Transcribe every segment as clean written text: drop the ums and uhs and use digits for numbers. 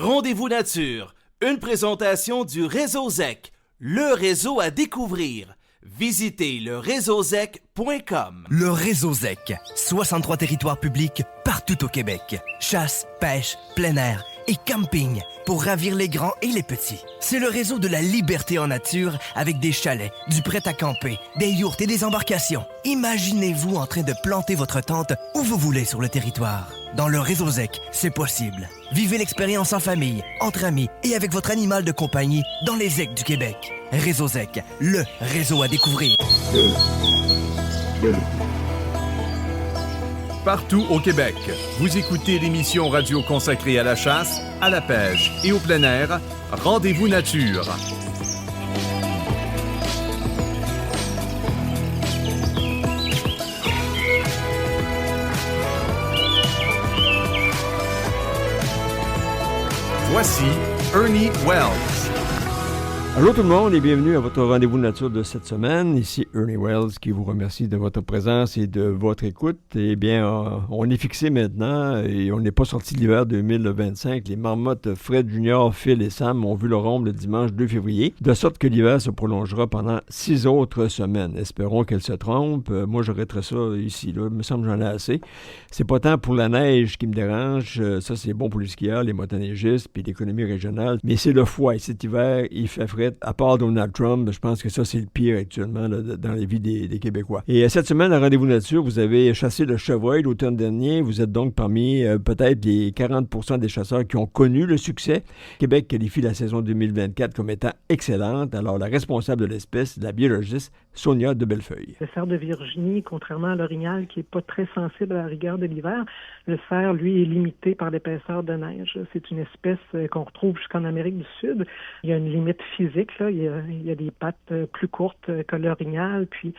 Rendez-vous nature, une présentation du Réseau ZEC, le réseau à découvrir. Visitez leréseauzec.com. Le Réseau ZEC, 63 territoires publics partout au Québec. Chasse, pêche, plein air et camping pour ravir les grands et les petits. C'est le réseau de la liberté en nature avec des chalets, du prêt à camper, des yourtes et des embarcations. Imaginez-vous en train de planter votre tente où vous voulez sur le territoire. Dans le Réseau ZEC, c'est possible. Vivez l'expérience en famille, entre amis et avec votre animal de compagnie dans les ZEC du Québec. Réseau ZEC, le réseau à découvrir. Partout au Québec, vous écoutez l'émission radio consacrée à la chasse, à la pêche et au plein air, Rendez-vous nature. Voici Ernie Wells. Allô tout le monde et bienvenue à votre rendez-vous nature de cette semaine. Ici Ernie Wells qui vous remercie de votre présence et de votre écoute. Eh bien, on est fixé maintenant et on n'est pas sorti de l'hiver 2025. Les marmottes Fred Junior, Phil et Sam ont vu leur ombre le dimanche 2 février, de sorte que l'hiver se prolongera pendant 6 autres semaines. Espérons qu'elle se trompe. Moi, j'arrêterai ça ici. Là. Il me semble que j'en ai assez. C'est pas tant pour la neige qui me dérange. Ça, c'est bon pour les skieurs, les motoneigistes puis l'économie régionale. Mais c'est le froid. Et cet hiver, il fait frais. À part Donald Trump, je pense que ça, c'est le pire actuellement là, dans les vies des Québécois. Et cette semaine, à Rendez-vous Nature, vous avez chassé le chevreuil l'automne dernier. Vous êtes donc parmi peut-être les 40% des chasseurs qui ont connu le succès. Québec qualifie la saison 2024 comme étant excellente. Alors, la responsable de l'espèce, la biologiste Sonia de Bellefeuille. Le cerf de Virginie, contrairement à l'orignal qui n'est pas très sensible à la rigueur de l'hiver, le cerf, lui, est limité par l'épaisseur de neige. C'est une espèce qu'on retrouve jusqu'en Amérique du Sud. Il y a une limite physique. Là. Il y a des pattes plus courtes que l'orignal, puis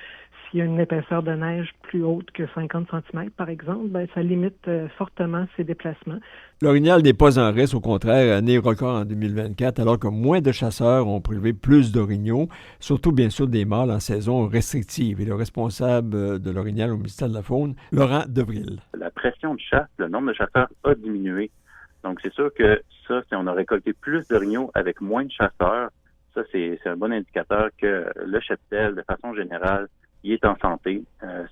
s'il y a une épaisseur de neige plus haute que 50 cm, par exemple, ben, ça limite fortement ses déplacements. L'orignal n'est pas en reste, au contraire, année record en 2024, alors que moins de chasseurs ont prélevé plus d'orignaux, surtout bien sûr des mâles en saison restrictive. Et le responsable de l'orignal au ministère de la Faune, Laurent Devril. La pression de chasse, le nombre de chasseurs a diminué. Donc c'est sûr que ça, si on a récolté plus d'orignaux avec moins de chasseurs, ça c'est un bon indicateur que le cheptel, de façon générale, il est en santé,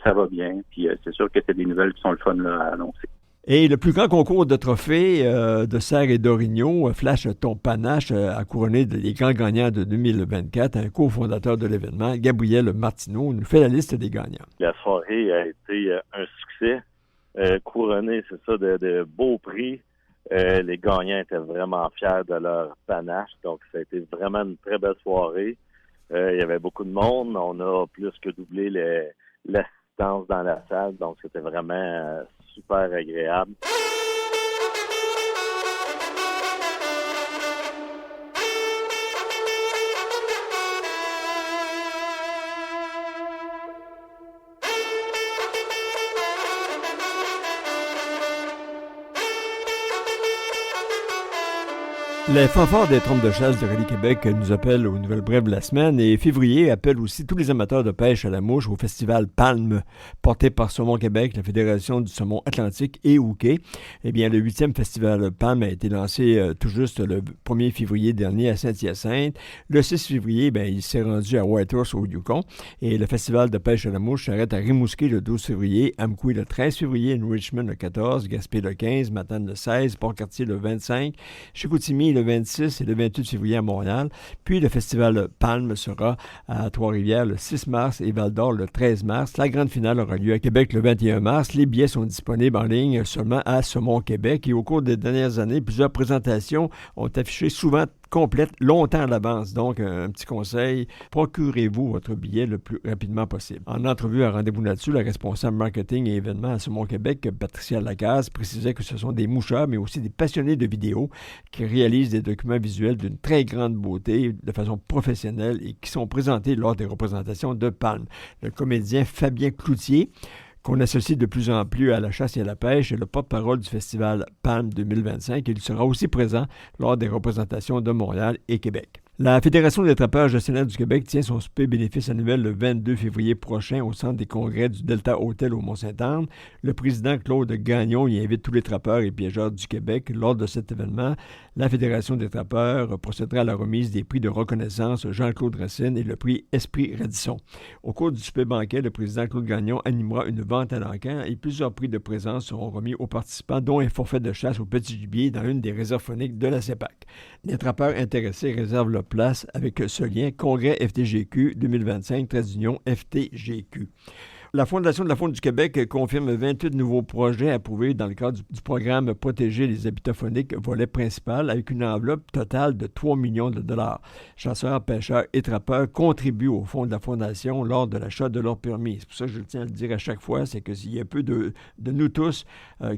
ça va bien, puis c'est sûr que c'est des nouvelles qui sont le fun là, à annoncer. Et le plus grand concours de trophées de cerfs et d'orignaux, Flash ton panache, a couronné les grands gagnants de 2024. Un cofondateur de l'événement, Gabriel Martineau, nous fait la liste des gagnants. La soirée a été un succès, couronné, c'est ça, de beaux prix. Les gagnants étaient vraiment fiers de leur panache, donc ça a été vraiment une très belle soirée. Il y avait beaucoup de monde, on a plus que doublé l'assistance dans la salle, donc c'était vraiment super agréable. Les fanfares des trompes de chasse de Rallye Québec nous appellent aux nouvelles brèves de la semaine et février appelle aussi tous les amateurs de pêche à la mouche au festival Palme, porté par Saumon Québec, la Fédération du saumon atlantique et hooké. Eh bien, le 8e festival Palme a été lancé tout juste le 1er février dernier à Saint-Hyacinthe. Le 6 février, il s'est rendu à Whitehorse au Yukon. Et le festival de pêche à la mouche s'arrête à Rimouski le 12 février, Amqui le 13 février, Richmond le 14, Gaspé le 15, Matane le 16, Port-Cartier le 25, Chicoutimi le 26 et le 28 février à Montréal. Puis le festival Palme sera à Trois-Rivières le 6 mars et Val-d'Or le 13 mars. La grande finale aura lieu à Québec le 21 mars. Les billets sont disponibles en ligne seulement à Saumon Québec. Et au cours des dernières années, plusieurs présentations ont affiché souvent complète longtemps à l'avance. Donc, un petit conseil, procurez-vous votre billet le plus rapidement possible. En entrevue à Rendez-vous Nature, la responsable marketing et événements à Saumon Québec, Patricia Lacaze, précisait que ce sont des moucheurs, mais aussi des passionnés de vidéos qui réalisent des documents visuels d'une très grande beauté, de façon professionnelle et qui sont présentés lors des représentations de Palme. Le comédien Fabien Cloutier, qu'on associe de plus en plus à la chasse et à la pêche, est le porte-parole du festival Palme 2025. Il sera aussi présent lors des représentations de Montréal et Québec. La Fédération des trappeurs gestionnaires du Québec tient son souper bénéfice annuel le 22 février prochain au centre des congrès du Delta Hotel au Mont-Saint-Anne. Le président Claude Gagnon y invite tous les trappeurs et piégeurs du Québec. Lors de cet événement, la Fédération des trappeurs procédera à la remise des prix de reconnaissance Jean-Claude Racine et le prix Esprit Radisson. Au cours du souper banquet, le président Claude Gagnon animera une vente à l'encan et plusieurs prix de présence seront remis aux participants, dont un forfait de chasse au petit gibier dans une des réserves fauniques de la CEPAC. Les trappeurs intéressés réservent leur place avec ce lien Congrès FTGQ 2025, trait d'union FTGQ. La Fondation de la faune du Québec confirme 28 nouveaux projets approuvés dans le cadre du programme Protéger les habitats fauniques, volet principal, avec une enveloppe totale de 3 millions de dollars. Chasseurs, pêcheurs et trappeurs contribuent au fonds de la Fondation lors de l'achat de leur permis. C'est pour ça que je tiens à le dire à chaque fois, c'est qu'il y a un peu de nous tous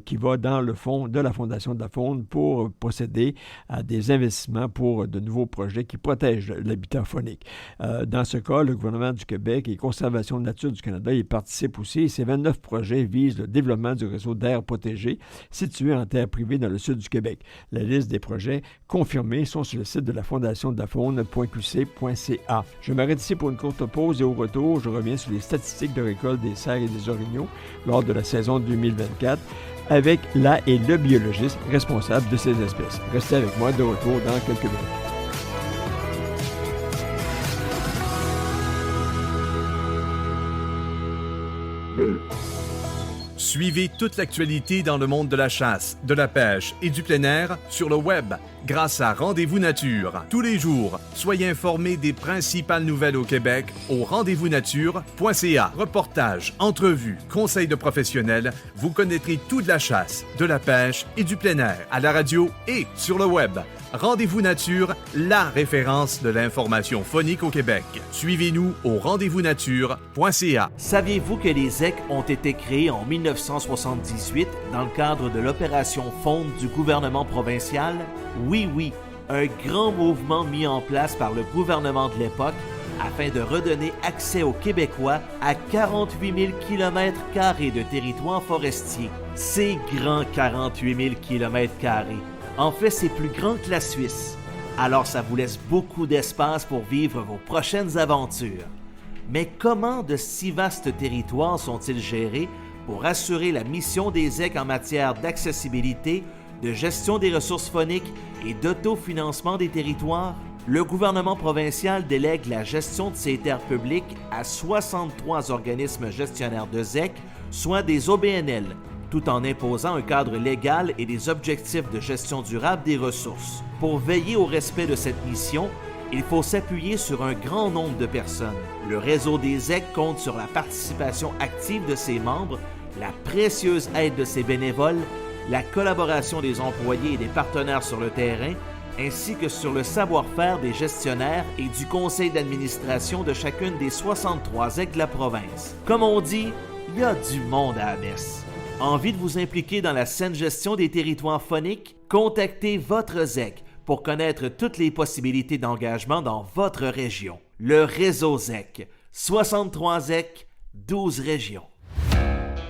qui va dans le fonds de la Fondation de la faune pour procéder à des investissements pour de nouveaux projets qui protègent l'habitat faunique. Dans ce cas, le gouvernement du Québec et Conservation de nature du Canada y participent aussi. Ces 29 projets visent le développement du réseau d'aires protégées situé en terre privée dans le sud du Québec. La liste des projets confirmés sont sur le site de la Fondation de la faune.qc.ca. Je m'arrête ici pour une courte pause et au retour, je reviens sur les statistiques de récolte des cerfs et des orignaux lors de la saison 2024 avec la et le biologiste responsable de ces espèces. Restez avec moi, de retour dans quelques minutes. Suivez toute l'actualité dans le monde de la chasse, de la pêche et du plein air sur le web grâce à Rendez-vous Nature. Tous les jours, soyez informés des principales nouvelles au Québec au rendez-vous-nature.ca. Reportages, entrevues, conseils de professionnels, vous connaîtrez tout de la chasse, de la pêche et du plein air à la radio et sur le web. Rendez-vous Nature, la référence de l'information faunique au Québec. Suivez-nous au rendez-vous-nature.ca. Saviez-vous que les ZEC ont été créés en 1978 dans le cadre de l'opération Faune du gouvernement provincial? Oui, un grand mouvement mis en place par le gouvernement de l'époque afin de redonner accès aux Québécois à 48 000 km² de territoire forestier. C'est grand 48 000 km². En fait, c'est plus grand que la Suisse. Alors ça vous laisse beaucoup d'espace pour vivre vos prochaines aventures. Mais comment de si vastes territoires sont-ils gérés pour assurer la mission des ZEC en matière d'accessibilité, de gestion des ressources fauniques et d'autofinancement des territoires? Le gouvernement provincial délègue la gestion de ces terres publiques à 63 organismes gestionnaires de ZEC, soit des OBNL, tout en imposant un cadre légal et des objectifs de gestion durable des ressources. Pour veiller au respect de cette mission, il faut s'appuyer sur un grand nombre de personnes. Le réseau des ZEC compte sur la participation active de ses membres, la précieuse aide de ses bénévoles, la collaboration des employés et des partenaires sur le terrain, ainsi que sur le savoir-faire des gestionnaires et du conseil d'administration de chacune des 63 ZEC de la province. Comme on dit, il y a du monde à la messe. Envie de vous impliquer dans la saine gestion des territoires fauniques? Contactez votre ZEC pour connaître toutes les possibilités d'engagement dans votre région. Le réseau ZEC. 63 ZEC, 12 régions.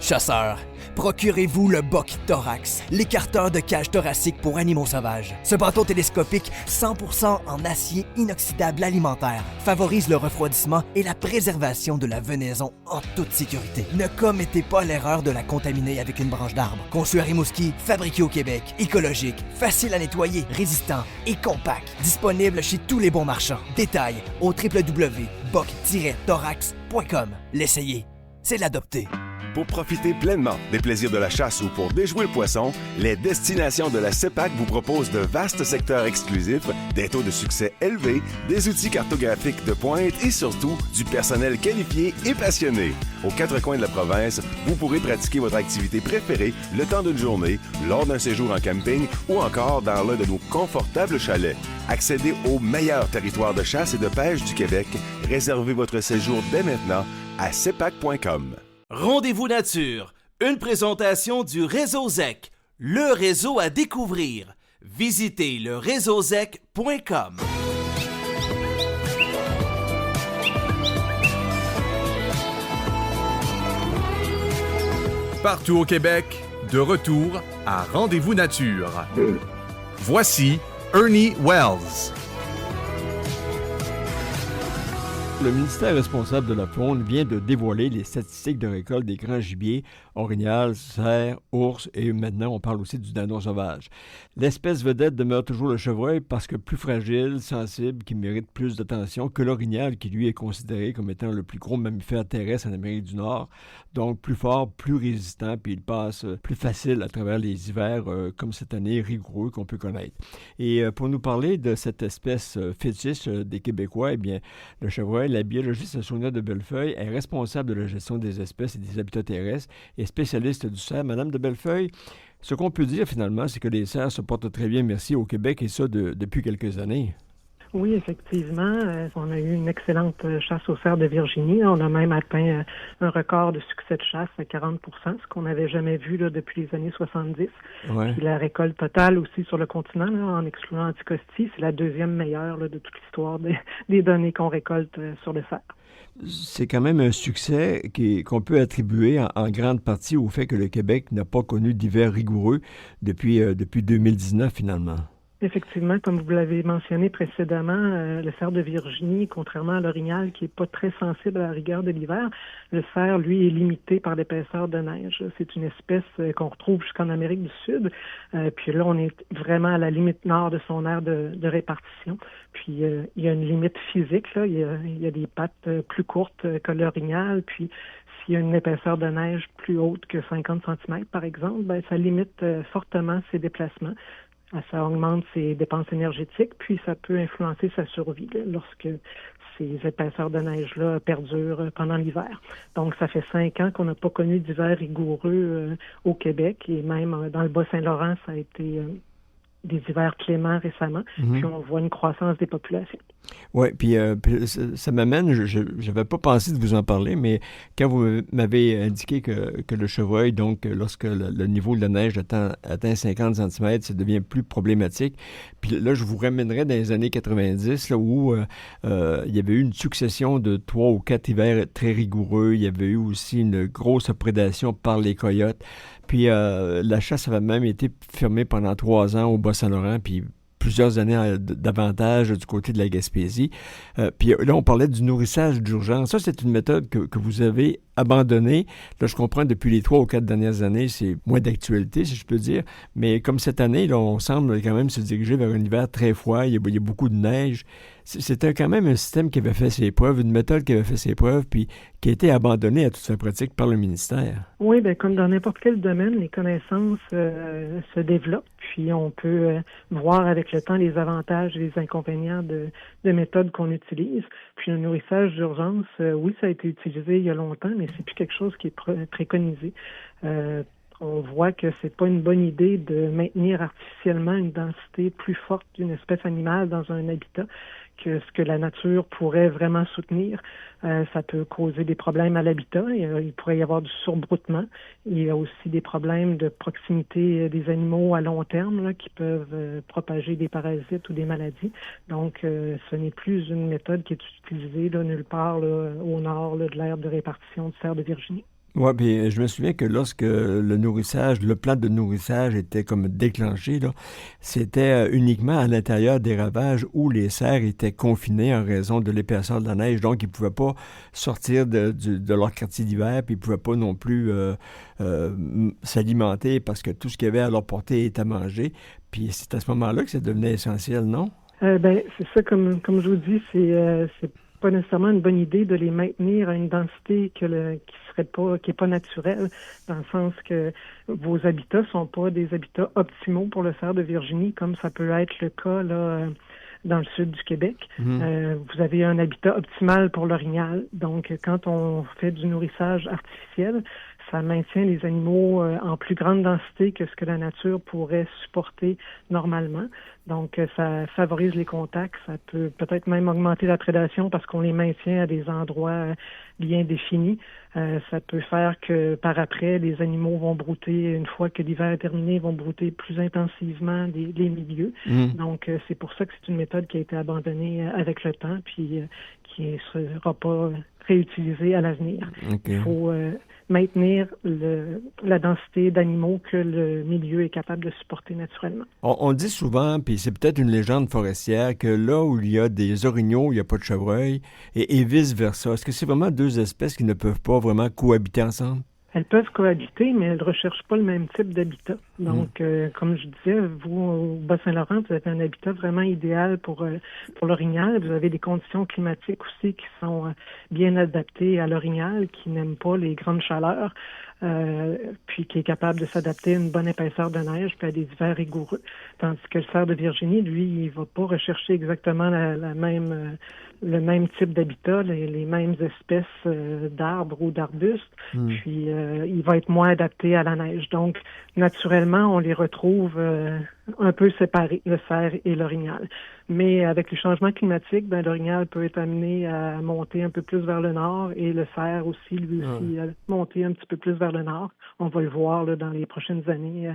Chasseurs, procurez-vous le Buck Thorax, l'écarteur de cage thoracique pour animaux sauvages. Ce bâton télescopique 100% en acier inoxydable alimentaire favorise le refroidissement et la préservation de la venaison en toute sécurité. Ne commettez pas l'erreur de la contaminer avec une branche d'arbre. Conçu à Rimouski, fabriqué au Québec, écologique, facile à nettoyer, résistant et compact. Disponible chez tous les bons marchands. Détails au www.buck-thorax.com. L'essayer, c'est l'adopter. Pour profiter pleinement des plaisirs de la chasse ou pour déjouer le poisson, les destinations de la CEPAC vous proposent de vastes secteurs exclusifs, des taux de succès élevés, des outils cartographiques de pointe et surtout du personnel qualifié et passionné. Aux quatre coins de la province, vous pourrez pratiquer votre activité préférée le temps d'une journée, lors d'un séjour en camping ou encore dans l'un de nos confortables chalets. Accédez au meilleur territoire de chasse et de pêche du Québec. Réservez votre séjour dès maintenant à cepac.com. Rendez-vous Nature, une présentation du réseau ZEC, le réseau à découvrir. Visitez le réseauzec.com. Partout au Québec, de retour à Rendez-vous Nature. Voici Ernie Wells. Le ministère responsable de la faune vient de dévoiler les statistiques de récolte des grands gibiers, orignal, cerf, ours et maintenant on parle aussi du dindon sauvage. L'espèce vedette demeure toujours le chevreuil parce que plus fragile, sensible, qui mérite plus d'attention que l'orignal qui lui est considéré comme étant le plus gros mammifère terrestre en Amérique du Nord. Donc plus fort, plus résistant, puis il passe plus facile à travers les hivers comme cette année rigoureux qu'on peut connaître. Et pour nous parler de cette espèce fétiche des Québécois, eh bien le chevreuil, la biologiste Sonia de Bellefeuille est responsable de la gestion des espèces et des habitats terrestres et spécialiste du cerf. Madame de Bellefeuille, ce qu'on peut dire finalement, c'est que les cerfs se portent très bien, merci, au Québec et ça depuis quelques années. Oui, effectivement. On a eu une excellente chasse aux cerfs de Virginie. On a même atteint un record de succès de chasse à 40 %, ce qu'on n'avait jamais vu là, depuis les années 70. Ouais. Puis la récolte totale aussi sur le continent, là, en excluant Anticosti, c'est la deuxième meilleure là, de toute l'histoire des données qu'on récolte sur le cerf. C'est quand même un succès qu'on peut attribuer en grande partie au fait que le Québec n'a pas connu d'hiver rigoureux depuis 2019 finalement. Effectivement, comme vous l'avez mentionné précédemment, le cerf de Virginie, contrairement à l'orignal qui est pas très sensible à la rigueur de l'hiver, le cerf, lui, est limité par l'épaisseur de neige. C'est une espèce qu'on retrouve jusqu'en Amérique du Sud. Puis là, on est vraiment à la limite nord de son aire de répartition. Puis il y a une limite physique, là. Il y a des pattes plus courtes que l'orignal. Puis s'il y a une épaisseur de neige plus haute que 50 cm, par exemple, ben ça limite fortement ses déplacements. Ça augmente ses dépenses énergétiques, puis ça peut influencer sa survie là, lorsque ces épaisseurs de neige-là perdurent pendant l'hiver. Donc, ça fait 5 ans qu'on n'a pas connu d'hiver rigoureux au Québec, et même dans le Bas-Saint-Laurent, ça a été des hivers cléments récemment, puis on voit une croissance des populations. Oui, puis ça m'amène, je n'avais pas pensé de vous en parler, mais quand vous m'avez indiqué que le chevreuil, donc lorsque le niveau de la neige atteint 50 cm, ça devient plus problématique. Puis là, je vous ramènerais dans les années 90, là, où il y avait eu une succession de 3 ou 4 hivers très rigoureux. Il y avait eu aussi une grosse prédation par les coyotes. Puis la chasse avait même été fermée pendant 3 ans au Bas-Saint-Laurent, puis plusieurs années davantage du côté de la Gaspésie. Puis là, on parlait du nourrissage d'urgence. Ça, c'est une méthode que vous avez abandonnée. Là, je comprends, depuis les 3 ou 4 dernières années, c'est moins d'actualité, si je peux dire. Mais comme cette année, là, on semble quand même se diriger vers un hiver très froid. Il y a beaucoup de neige. C'était quand même un système qui avait fait ses preuves, une méthode qui avait fait ses preuves, puis qui a été abandonnée à toute sa pratique par le ministère. Oui, bien, comme dans n'importe quel domaine, les connaissances se développent, puis on peut voir avec le temps les avantages et les inconvénients de méthodes qu'on utilise. Puis le nourrissage d'urgence, oui, ça a été utilisé il y a longtemps, mais c'est plus quelque chose qui est préconisé. On voit que c'est pas une bonne idée de maintenir artificiellement une densité plus forte d'une espèce animale dans un habitat que ce que la nature pourrait vraiment soutenir. Ça peut causer des problèmes à l'habitat. Il pourrait y avoir du surbroutement. Il y a aussi des problèmes de proximité des animaux à long terme là, qui peuvent propager des parasites ou des maladies. Donc, ce n'est plus une méthode qui est utilisée là, nulle part là, au nord là, de l'aire de répartition du cerf de Virginie. Oui, puis je me souviens que lorsque le plan de nourrissage était comme déclenché, là, c'était uniquement à l'intérieur des ravages où les cerfs étaient confinés en raison de l'épaisseur de la neige. Donc, ils ne pouvaient pas sortir de leur quartier d'hiver, puis ils ne pouvaient pas non plus s'alimenter parce que tout ce qu'il y avait à leur portée était mangé. Puis c'est à ce moment-là que ça devenait essentiel, non? Ben, c'est ça, comme je vous dis, c'est pas nécessairement une bonne idée de les maintenir à une densité qui est pas naturelle, dans le sens que vos habitats sont pas des habitats optimaux pour le cerf de Virginie, comme ça peut être le cas là dans le sud du Québec. Vous avez un habitat optimal pour l'orignal. Donc, quand on fait du nourrissage artificiel, ça maintient les animaux en plus grande densité que ce que la nature pourrait supporter normalement. Donc, ça favorise les contacts. Ça peut peut-être même augmenter la prédation parce qu'on les maintient à des endroits bien définis. Ça peut faire que par après, les animaux vont brouter, une fois que l'hiver est terminé, vont brouter plus intensivement les milieux. Donc, c'est pour ça que c'est une méthode qui a été abandonnée avec le temps, puis qui ne sera pas réutilisé à l'avenir. Okay. Il faut maintenir la densité d'animaux que le milieu est capable de supporter naturellement. On dit souvent, puis c'est peut-être une légende forestière, que là où il y a des orignaux, il n'y a pas de chevreuil, et vice-versa. Est-ce que c'est vraiment deux espèces qui ne peuvent pas vraiment cohabiter ensemble? Elles peuvent cohabiter, mais elles ne recherchent pas le même type d'habitat. Donc, comme je disais, vous, au Bas-Saint-Laurent, vous avez un habitat vraiment idéal pour l'orignal. Vous avez des conditions climatiques aussi qui sont bien adaptées à l'orignal, qui n'aime pas les grandes chaleurs, puis qui est capable de s'adapter à une bonne épaisseur de neige, puis à des hivers rigoureux. Tandis que le cerf de Virginie, lui, il va pas rechercher exactement le même type d'habitat, les mêmes espèces d'arbres ou d'arbustes, puis il va être moins adapté à la neige. Donc, naturellement, on les retrouve un peu séparés, le cerf et l'orignal. Mais avec les changements climatiques, l'orignal peut être amené à monter un peu plus vers le nord et le cerf aussi, lui aussi, à monter un petit peu plus vers le nord. On va le voir là, dans les prochaines années.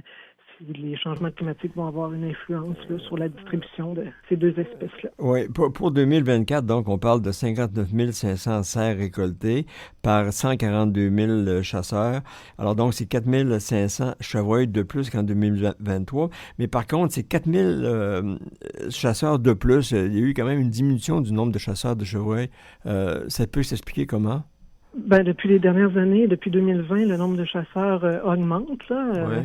Si les changements climatiques vont avoir une influence là, sur la distribution de ces deux espèces-là. Oui, pour 2024, donc, on parle de 59 500 cerfs récoltés par 142 000 chasseurs. Alors, donc, c'est 4 500 chevreuils de plus qu'en 2023. Mais par contre, c'est 4 000 chasseurs de plus. Il y a eu quand même une diminution du nombre de chasseurs de chevreuils. Ça peut s'expliquer comment? Depuis les dernières années, depuis 2020, le nombre de chasseurs augmente, là.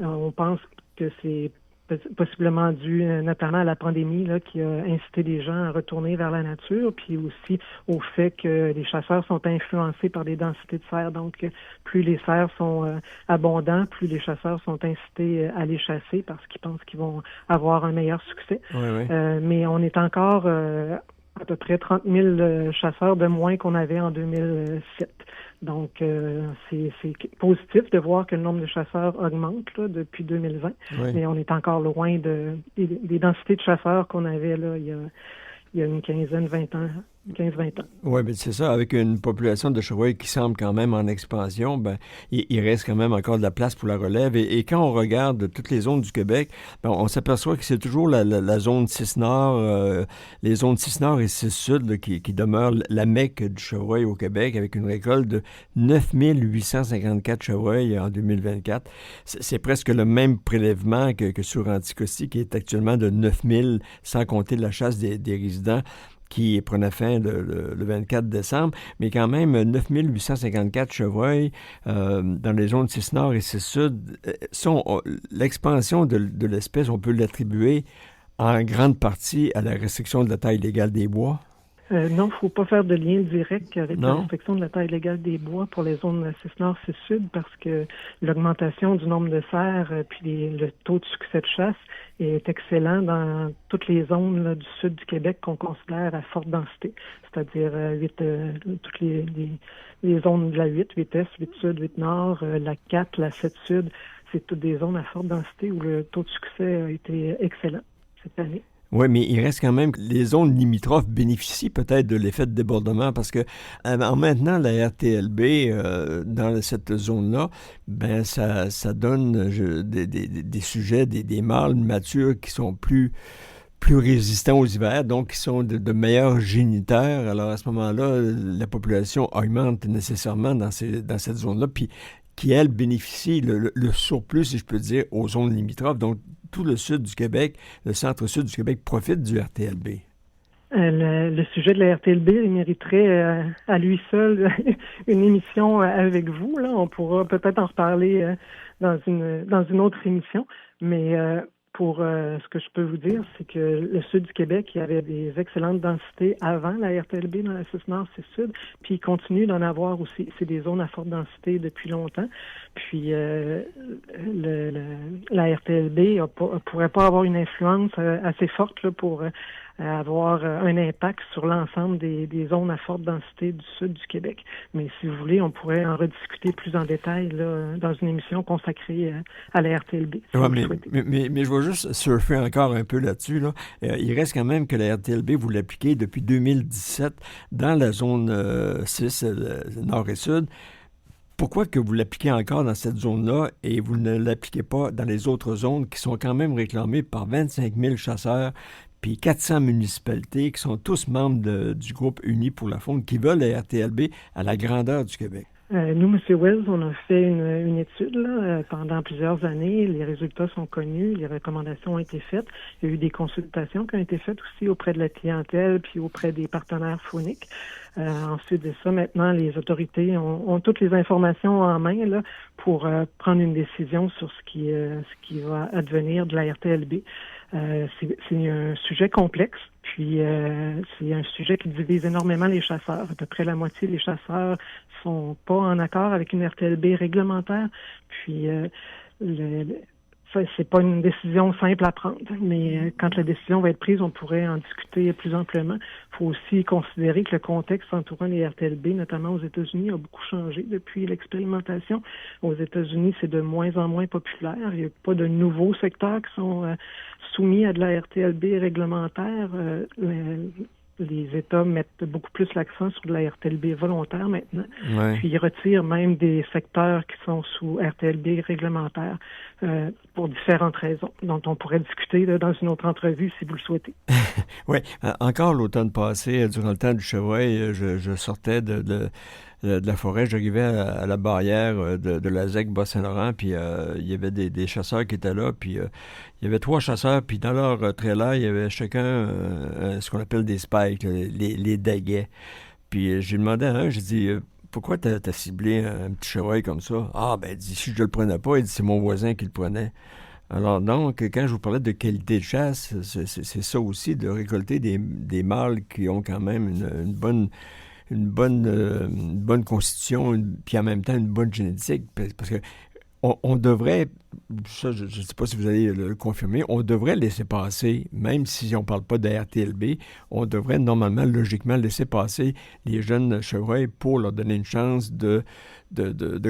On pense que c'est possiblement dû notamment à la pandémie là, qui a incité les gens à retourner vers la nature, puis aussi au fait que les chasseurs sont influencés par les densités de cerfs. Donc, plus les cerfs sont abondants, plus les chasseurs sont incités à les chasser parce qu'ils pensent qu'ils vont avoir un meilleur succès. Mais on est encore à peu près 30 000 chasseurs de moins qu'on avait en 2007. Donc, c'est positif de voir que le nombre de chasseurs augmente là, depuis 2020, mais on est encore loin des densités de chasseurs qu'on avait là, il y a une 15-20 ans. Oui, mais c'est ça. Avec une population de chevreuils qui semble quand même en expansion, il reste quand même encore de la place pour la relève. Et quand on regarde toutes les zones du Québec, on s'aperçoit que c'est toujours la zone 6 Nord, les zones 6 Nord et 6 Sud qui demeurent la mecque du chevreuil au Québec avec une récolte de 9 854 chevreuils en 2024. C'est presque le même prélèvement que sur Anticosti qui est actuellement de 9 000, sans compter la chasse des résidents qui prenait fin le 24 décembre, mais quand même 9 854 chevreuils dans les zones 6 Nord et 6 Sud. L'expansion de l'espèce, on peut l'attribuer en grande partie à la restriction de la taille légale des bois. Non, il ne faut pas faire de lien direct avec la restriction de la taille légale des bois pour les zones 6 Nord, 6 Sud, parce que l'augmentation du nombre de cerfs puis le taux de succès de chasse est excellent dans toutes les zones là, du sud du Québec qu'on considère à forte densité, c'est-à-dire toutes les zones de la 8, 8 Est, 8 Sud, 8 Nord, la 4, la 7 Sud, c'est toutes des zones à forte densité où le taux de succès a été excellent cette année. Oui, mais il reste quand même que les zones limitrophes bénéficient peut-être de l'effet de débordement parce que en maintenant la RTLB dans cette zone-là, ça donne des sujets, des mâles matures qui sont plus résistants aux hivers, donc qui sont de meilleurs géniteurs. Alors à ce moment-là, la population augmente nécessairement dans cette zone-là, puis qui, elle, bénéficie le surplus, si je peux dire, aux zones limitrophes. Donc, tout le sud du Québec, le centre-sud du Québec profite du RTLB. Le sujet de la RTLB il mériterait à lui seul une émission avec vous. Là. On pourra peut-être en reparler dans une autre émission, mais pour ce que je peux vous dire, c'est que le sud du Québec, il y avait des excellentes densités avant la RTLB dans la 6 Nord, 6 Sud, puis il continue d'en avoir aussi. C'est des zones à forte densité depuis longtemps. Puis la RTLB pourrait pas avoir une influence assez forte là, pour avoir un impact sur l'ensemble des zones à forte densité du sud du Québec. Mais si vous voulez, on pourrait en rediscuter plus en détail là, dans une émission consacrée à la RTLB. Mais je vais juste surfer encore un peu là-dessus. Là. Il reste quand même que la RTLB, vous l'appliquez depuis 2017 dans la zone 6, nord et sud. Pourquoi que vous l'appliquez encore dans cette zone-là et vous ne l'appliquez pas dans les autres zones qui sont quand même réclamées par 25 000 chasseurs puis 400 municipalités qui sont tous membres du groupe Unis pour la faune, qui veulent la RTLB à la grandeur du Québec. Nous, M. Wells, on a fait une étude là, pendant plusieurs années. Les résultats sont connus, les recommandations ont été faites. Il y a eu des consultations qui ont été faites aussi auprès de la clientèle puis auprès des partenaires fauniques. Ensuite de ça, maintenant, les autorités ont toutes les informations en main là, pour prendre une décision sur ce qui va advenir de la RTLB. C'est un sujet complexe, puis c'est un sujet qui divise énormément les chasseurs. À peu près la moitié des chasseurs sont pas en accord avec une RTLB réglementaire, puis c'est pas une décision simple à prendre, mais quand la décision va être prise, on pourrait en discuter plus amplement. Il faut aussi considérer que le contexte entourant les RTLB, notamment aux États-Unis, a beaucoup changé depuis l'expérimentation. Aux États-Unis, c'est de moins en moins populaire. Il n'y a pas de nouveaux secteurs qui sont soumis à de la RTLB réglementaire. Les États mettent beaucoup plus l'accent sur de la RTLB volontaire maintenant. Ouais. Puis ils retirent même des secteurs qui sont sous RTLB réglementaire pour différentes raisons, dont on pourrait discuter là, dans une autre entrevue si vous le souhaitez. Oui. Encore l'automne passé, durant le temps du chevreuil, je sortais de la forêt, j'arrivais à la barrière de la ZEC Bas-Saint-Laurent, puis il y avait des chasseurs qui étaient là, puis il y avait 3 chasseurs, puis dans leur trailer, il y avait chacun ce qu'on appelle des spikes, les daguets. Puis j'ai demandé à un, j'ai dit pourquoi t'as ciblé un petit chevreuil comme ça? Ah, ben, il dit, si je le prenais pas, il dit, c'est mon voisin qui le prenait. Alors donc, quand je vous parlais de qualité de chasse, c'est ça aussi, de récolter des mâles qui ont quand même une bonne constitution, puis en même temps une bonne génétique, parce que on devrait, ça je ne sais pas si vous allez le confirmer, on devrait laisser passer, même si on ne parle pas de RTLB, on devrait normalement, logiquement, laisser passer les jeunes chevreuils pour leur donner une chance de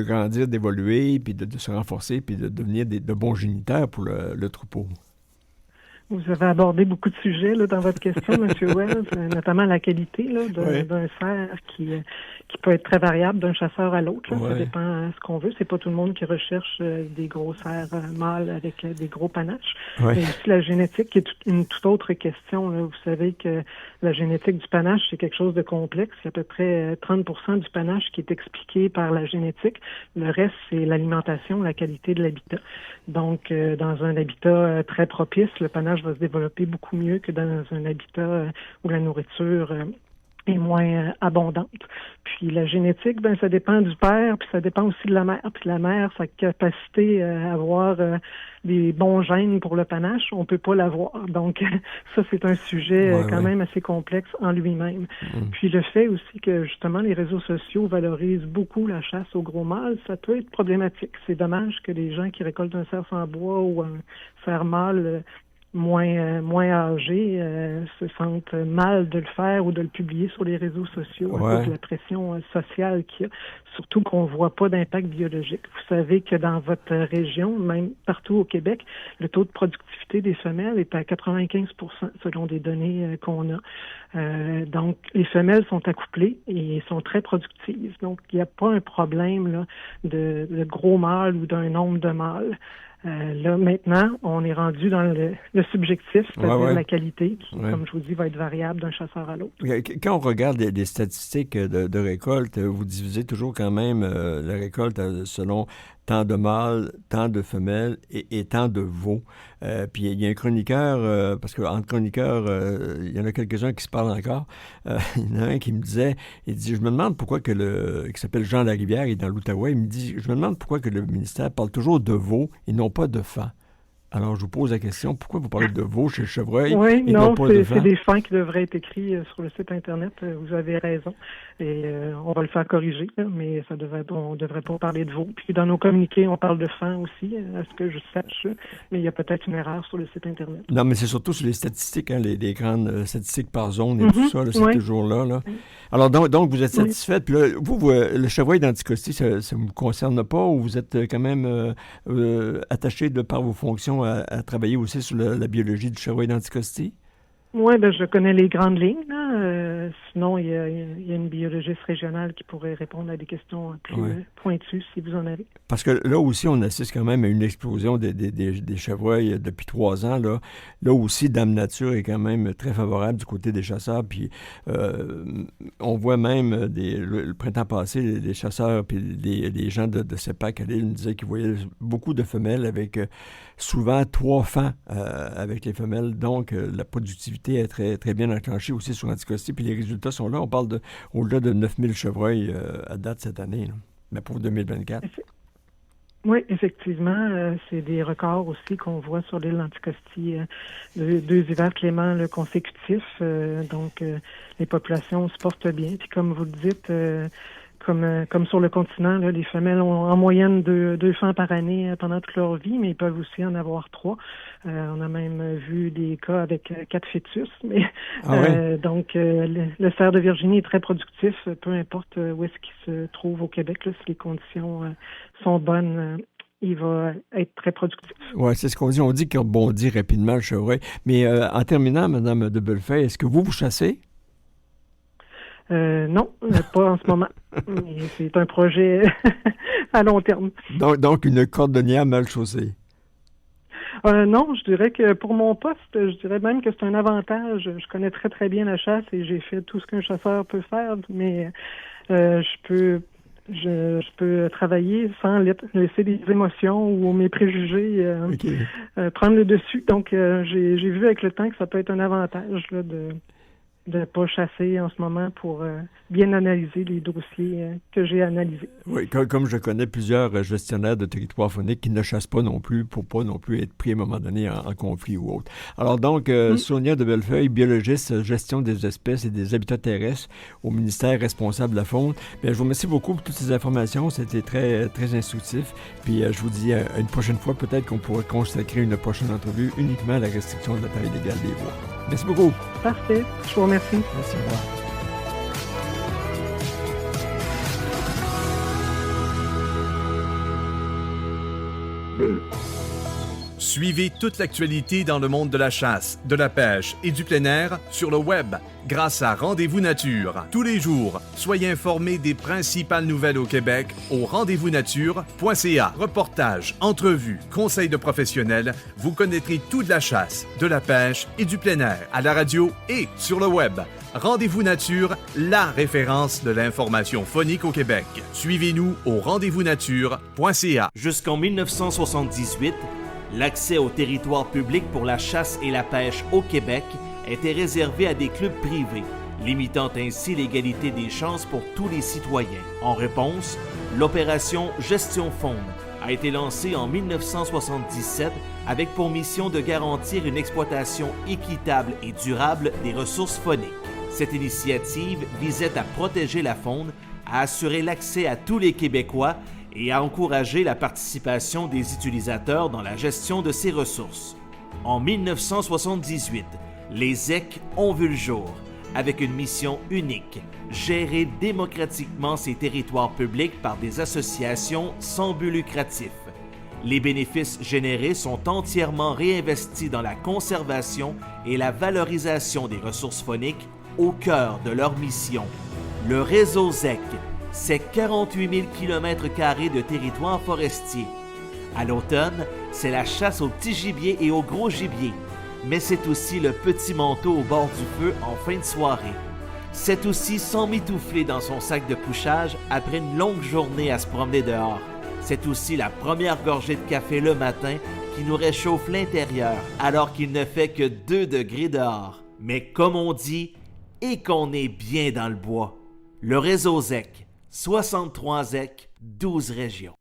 grandir, d'évoluer, puis de se renforcer, puis de devenir de bons géniteurs pour le troupeau. Vous avez abordé beaucoup de sujets là, dans votre question, M. Wells, notamment la qualité là, d'un cerf qui peut être très variable d'un chasseur à l'autre. Là. Ouais. Ça dépend de ce qu'on veut. C'est pas tout le monde qui recherche des gros cerfs mâles avec des gros panaches. Ouais. Mais aussi la génétique qui est une toute autre question. Là. Vous savez que la génétique du panache, c'est quelque chose de complexe. Il y a à peu près 30% du panache qui est expliqué par la génétique. Le reste, c'est l'alimentation, la qualité de l'habitat. Donc, dans un habitat très propice, le panache va se développer beaucoup mieux que dans un habitat où la nourriture est moins abondante. Puis la génétique, ben ça dépend du père, puis ça dépend aussi de la mère. Puis la mère, sa capacité à avoir des bons gènes pour le panache, on peut pas l'avoir. Donc ça, c'est un sujet quand même assez complexe en lui-même. Puis le fait aussi que justement les réseaux sociaux valorisent beaucoup la chasse au gros mâle, ça peut être problématique. C'est dommage que les gens qui récoltent un cerf sans bois ou un cerf mâle moins âgés se sentent mal de le faire ou de le publier sur les réseaux sociaux à cause de la pression sociale qu'il y a, surtout qu'on voit pas d'impact biologique. Vous savez que dans votre région, même partout au Québec, le taux de productivité des femelles est à 95% selon des données qu'on a. Donc, les femelles sont accouplées et sont très productives. Donc, il n'y a pas un problème là, de gros mâles ou d'un nombre de mâles. Là, maintenant, on est rendu dans le subjectif, c'est-à-dire la qualité, qui, comme je vous dis, va être variable d'un chasseur à l'autre. Quand on regarde les statistiques de récolte, vous divisez toujours quand même la récolte selon tant de mâles, tant de femelles et tant de veaux. Puis il y a un chroniqueur, parce qu'entre chroniqueurs, il y en a quelques-uns qui se parlent encore. Il y en a un qui me disait, il dit, je me demande pourquoi qui s'appelle Jean Larivière, il est dans l'Outaouais, il me dit, je me demande pourquoi que le ministère parle toujours de veaux et non pas de fans. Alors, je vous pose la question, pourquoi vous parlez de veaux chez le chevreuil et non pas de fans? C'est des fans qui devraient être écrits sur le site Internet. Vous avez raison. Et on va le faire corriger, là, mais on devrait pas parler de veaux. Puis dans nos communiqués, on parle de fans aussi, à ce que je sache. Mais il y a peut-être une erreur sur le site Internet. Non, mais c'est surtout sur les statistiques, hein, les grandes statistiques par zone et tout ça, là, c'est toujours là. Alors, donc vous êtes satisfaite. Puis là, vous, le chevreuil d'Anticosti, ça ne vous concerne pas ou vous êtes quand même attaché de par vos fonctions à travailler aussi sur la biologie du chevreuil d'Anticosti? Oui, je connais les grandes lignes. Là. Sinon, il y a une biologiste régionale qui pourrait répondre à des questions plus pointues si vous en avez. Parce que là aussi, on assiste quand même à une explosion des chevreuils depuis 3 ans. Là aussi, Dame Nature est quand même très favorable du côté des chasseurs. Puis on voit même, le printemps passé, les chasseurs puis les gens de CEPAC à l'île nous disaient qu'ils voyaient beaucoup de femelles avec souvent 3 fans avec les femelles. Donc, la productivité est très, très bien enclenchée aussi sur Anticosti. Puis les résultats sont là. On parle au-delà de 9000 chevreuils à date cette année, là. Mais pour 2024. Oui, effectivement, c'est des records aussi qu'on voit sur l'île d'Anticosti, 2 hivers cléments consécutifs. Donc, les populations se portent bien. Puis comme vous le dites, comme sur le continent, là, les femelles ont en moyenne 2 fans par année pendant toute leur vie, mais ils peuvent aussi en avoir 3. On a même vu des cas avec 4 fœtus. Mais, donc, le cerf de Virginie est très productif, peu importe où est-ce qu'il se trouve au Québec. Là, si les conditions sont bonnes, il va être très productif. Oui, c'est ce qu'on dit. On dit qu'il rebondit rapidement, le chevreuil. Mais en terminant, Mme de Bellefeuille, est-ce que vous chassez? Non, pas en ce moment. C'est un projet à long terme. Donc une cordonnière mal chaussée. Non, je dirais que pour mon poste, je dirais même que c'est un avantage. Je connais très, très bien la chasse et j'ai fait tout ce qu'un chasseur peut faire, mais je peux travailler sans laisser des émotions ou mes préjugés prendre le dessus. Donc, j'ai vu avec le temps que ça peut être un avantage là, de ne pas chasser en ce moment pour bien analyser les dossiers que j'ai analysés. Oui, comme je connais plusieurs gestionnaires de territoires fauniques qui ne chassent pas non plus pour pas non plus être pris à un moment donné en conflit ou autre. Alors donc, Sonia de Bellefeuille, biologiste, gestion des espèces et des habitats terrestres au ministère responsable de la faune. Bien, je vous remercie beaucoup pour toutes ces informations. C'était très, très instructif. Puis je vous dis à une prochaine fois, peut-être qu'on pourrait consacrer une prochaine entrevue uniquement à la restriction de la taille légale des bois. Merci beaucoup. Parfait. Je vous remercie. Merci, au revoir. Suivez toute l'actualité dans le monde de la chasse, de la pêche et du plein air sur le web grâce à Rendez-vous Nature. Tous les jours, soyez informés des principales nouvelles au Québec au rendez-vous-nature.ca. Reportages, entrevues, conseils de professionnels, vous connaîtrez tout de la chasse, de la pêche et du plein air à la radio et sur le web. Rendez-vous Nature, la référence de l'information faunique au Québec. Suivez-nous au rendez-vous-nature.ca. Jusqu'en 1978, l'accès au territoire public pour la chasse et la pêche au Québec était réservé à des clubs privés, limitant ainsi l'égalité des chances pour tous les citoyens. En réponse, l'opération Gestion Faune a été lancée en 1977 avec pour mission de garantir une exploitation équitable et durable des ressources fauniques. Cette initiative visait à protéger la faune, à assurer l'accès à tous les Québécois et à encourager la participation des utilisateurs dans la gestion de ces ressources. En 1978, les ZEC ont vu le jour, avec une mission unique, gérer démocratiquement ces territoires publics par des associations sans but lucratif. Les bénéfices générés sont entièrement réinvestis dans la conservation et la valorisation des ressources fauniques au cœur de leur mission. Le réseau ZEC, c'est 48 000 km² de territoire forestier. À l'automne, c'est la chasse au petit gibier et au gros gibier, mais c'est aussi le petit manteau au bord du feu en fin de soirée. C'est aussi s'emmitoufler dans son sac de couchage après une longue journée à se promener dehors. C'est aussi la première gorgée de café le matin qui nous réchauffe l'intérieur alors qu'il ne fait que 2 degrés dehors. Mais comme on dit, et qu'on est bien dans le bois. Le réseau ZEC, 63 ZEC, 12 régions.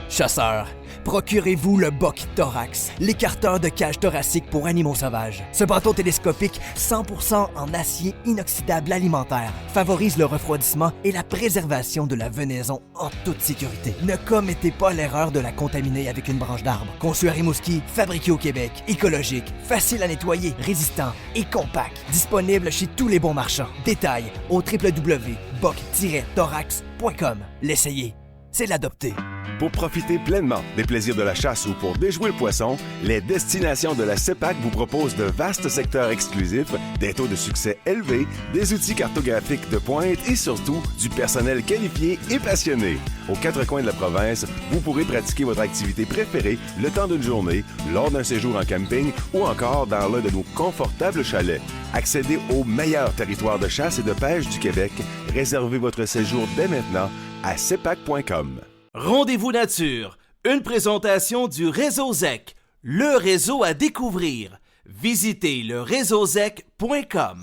Chasseurs, procurez-vous le Bock Thorax, l'écarteur de cage thoracique pour animaux sauvages. Ce bâton télescopique 100% en acier inoxydable alimentaire favorise le refroidissement et la préservation de la venaison en toute sécurité. Ne commettez pas l'erreur de la contaminer avec une branche d'arbre. Conçu à Rimouski, fabriqué au Québec, écologique, facile à nettoyer, résistant et compact. Disponible chez tous les bons marchands. Détails au www.bock-thorax.com. L'essayer, c'est l'adopter. Pour profiter pleinement des plaisirs de la chasse ou pour déjouer le poisson, les destinations de la CEPAC vous proposent de vastes secteurs exclusifs, des taux de succès élevés, des outils cartographiques de pointe et surtout du personnel qualifié et passionné. Aux quatre coins de la province, vous pourrez pratiquer votre activité préférée le temps d'une journée, lors d'un séjour en camping ou encore dans l'un de nos confortables chalets. Accédez au meilleur territoire de chasse et de pêche du Québec. Réservez votre séjour dès maintenant à cepac.com. Rendez-vous nature, une présentation du Réseau ZEC, le réseau à découvrir. Visitez le réseauzec.com.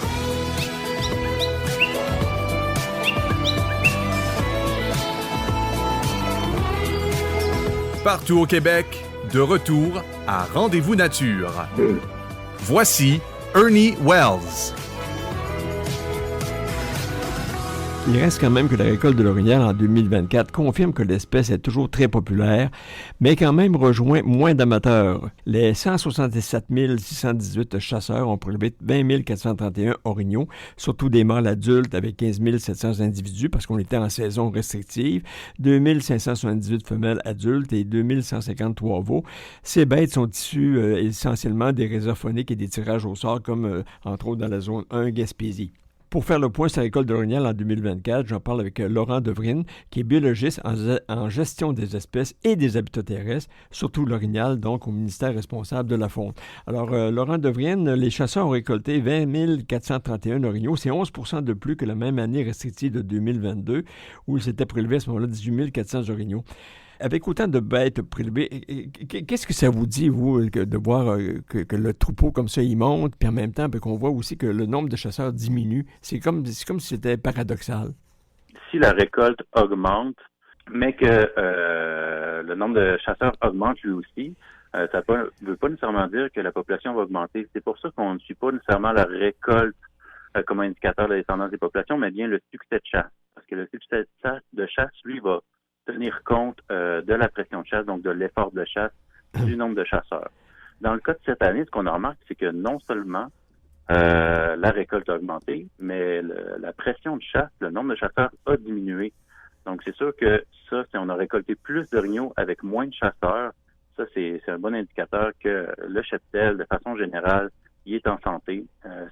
Partout au Québec, de retour à Rendez-vous nature. Voici Ernie Wells. Il reste quand même que la récolte de l'orignal en 2024 confirme que l'espèce est toujours très populaire, mais quand même rejoint moins d'amateurs. Les 167 618 chasseurs ont prélevé 20 431 orignaux, surtout des mâles adultes avec 15 700 individus parce qu'on était en saison restrictive, 2 578 femelles adultes et 2 153 veaux. Ces bêtes sont issues essentiellement des réserves fauniques et des tirages au sort comme entre autres dans la zone 1 Gaspésie. Pour faire le point sur la récolte de l'orignal en 2024, j'en parle avec Laurent Devrine, qui est biologiste en gestion des espèces et des habitats terrestres, surtout l'orignal, donc au ministère responsable de la faune. Alors, Laurent Devrine, les chasseurs ont récolté 20 431 orignaux. C'est 11 % de plus que la même année restrictive de 2022, où il s'était prélevé à ce moment-là 18 400 orignaux. Avec autant de bêtes prélevées, qu'est-ce que ça vous dit, vous, de voir que le troupeau comme ça, il monte, puis en même temps, qu'on voit aussi que le nombre de chasseurs diminue? C'est comme si c'était paradoxal. Si la récolte augmente, mais que le nombre de chasseurs augmente lui aussi, ça ne veut pas nécessairement dire que la population va augmenter. C'est pour ça qu'on ne suit pas nécessairement la récolte comme indicateur de la descendance des populations, mais bien le succès de chasse. Parce que le succès de chasse, lui, va tenir compte de la pression de chasse, donc de l'effort de chasse, du nombre de chasseurs. Dans le cas de cette année, ce qu'on a remarqué, c'est que non seulement la récolte a augmenté, mais la pression de chasse, le nombre de chasseurs a diminué. Donc, c'est sûr que ça, si on a récolté plus d'orignaux avec moins de chasseurs, ça, c'est un bon indicateur que le cheptel, de façon générale, il est en santé,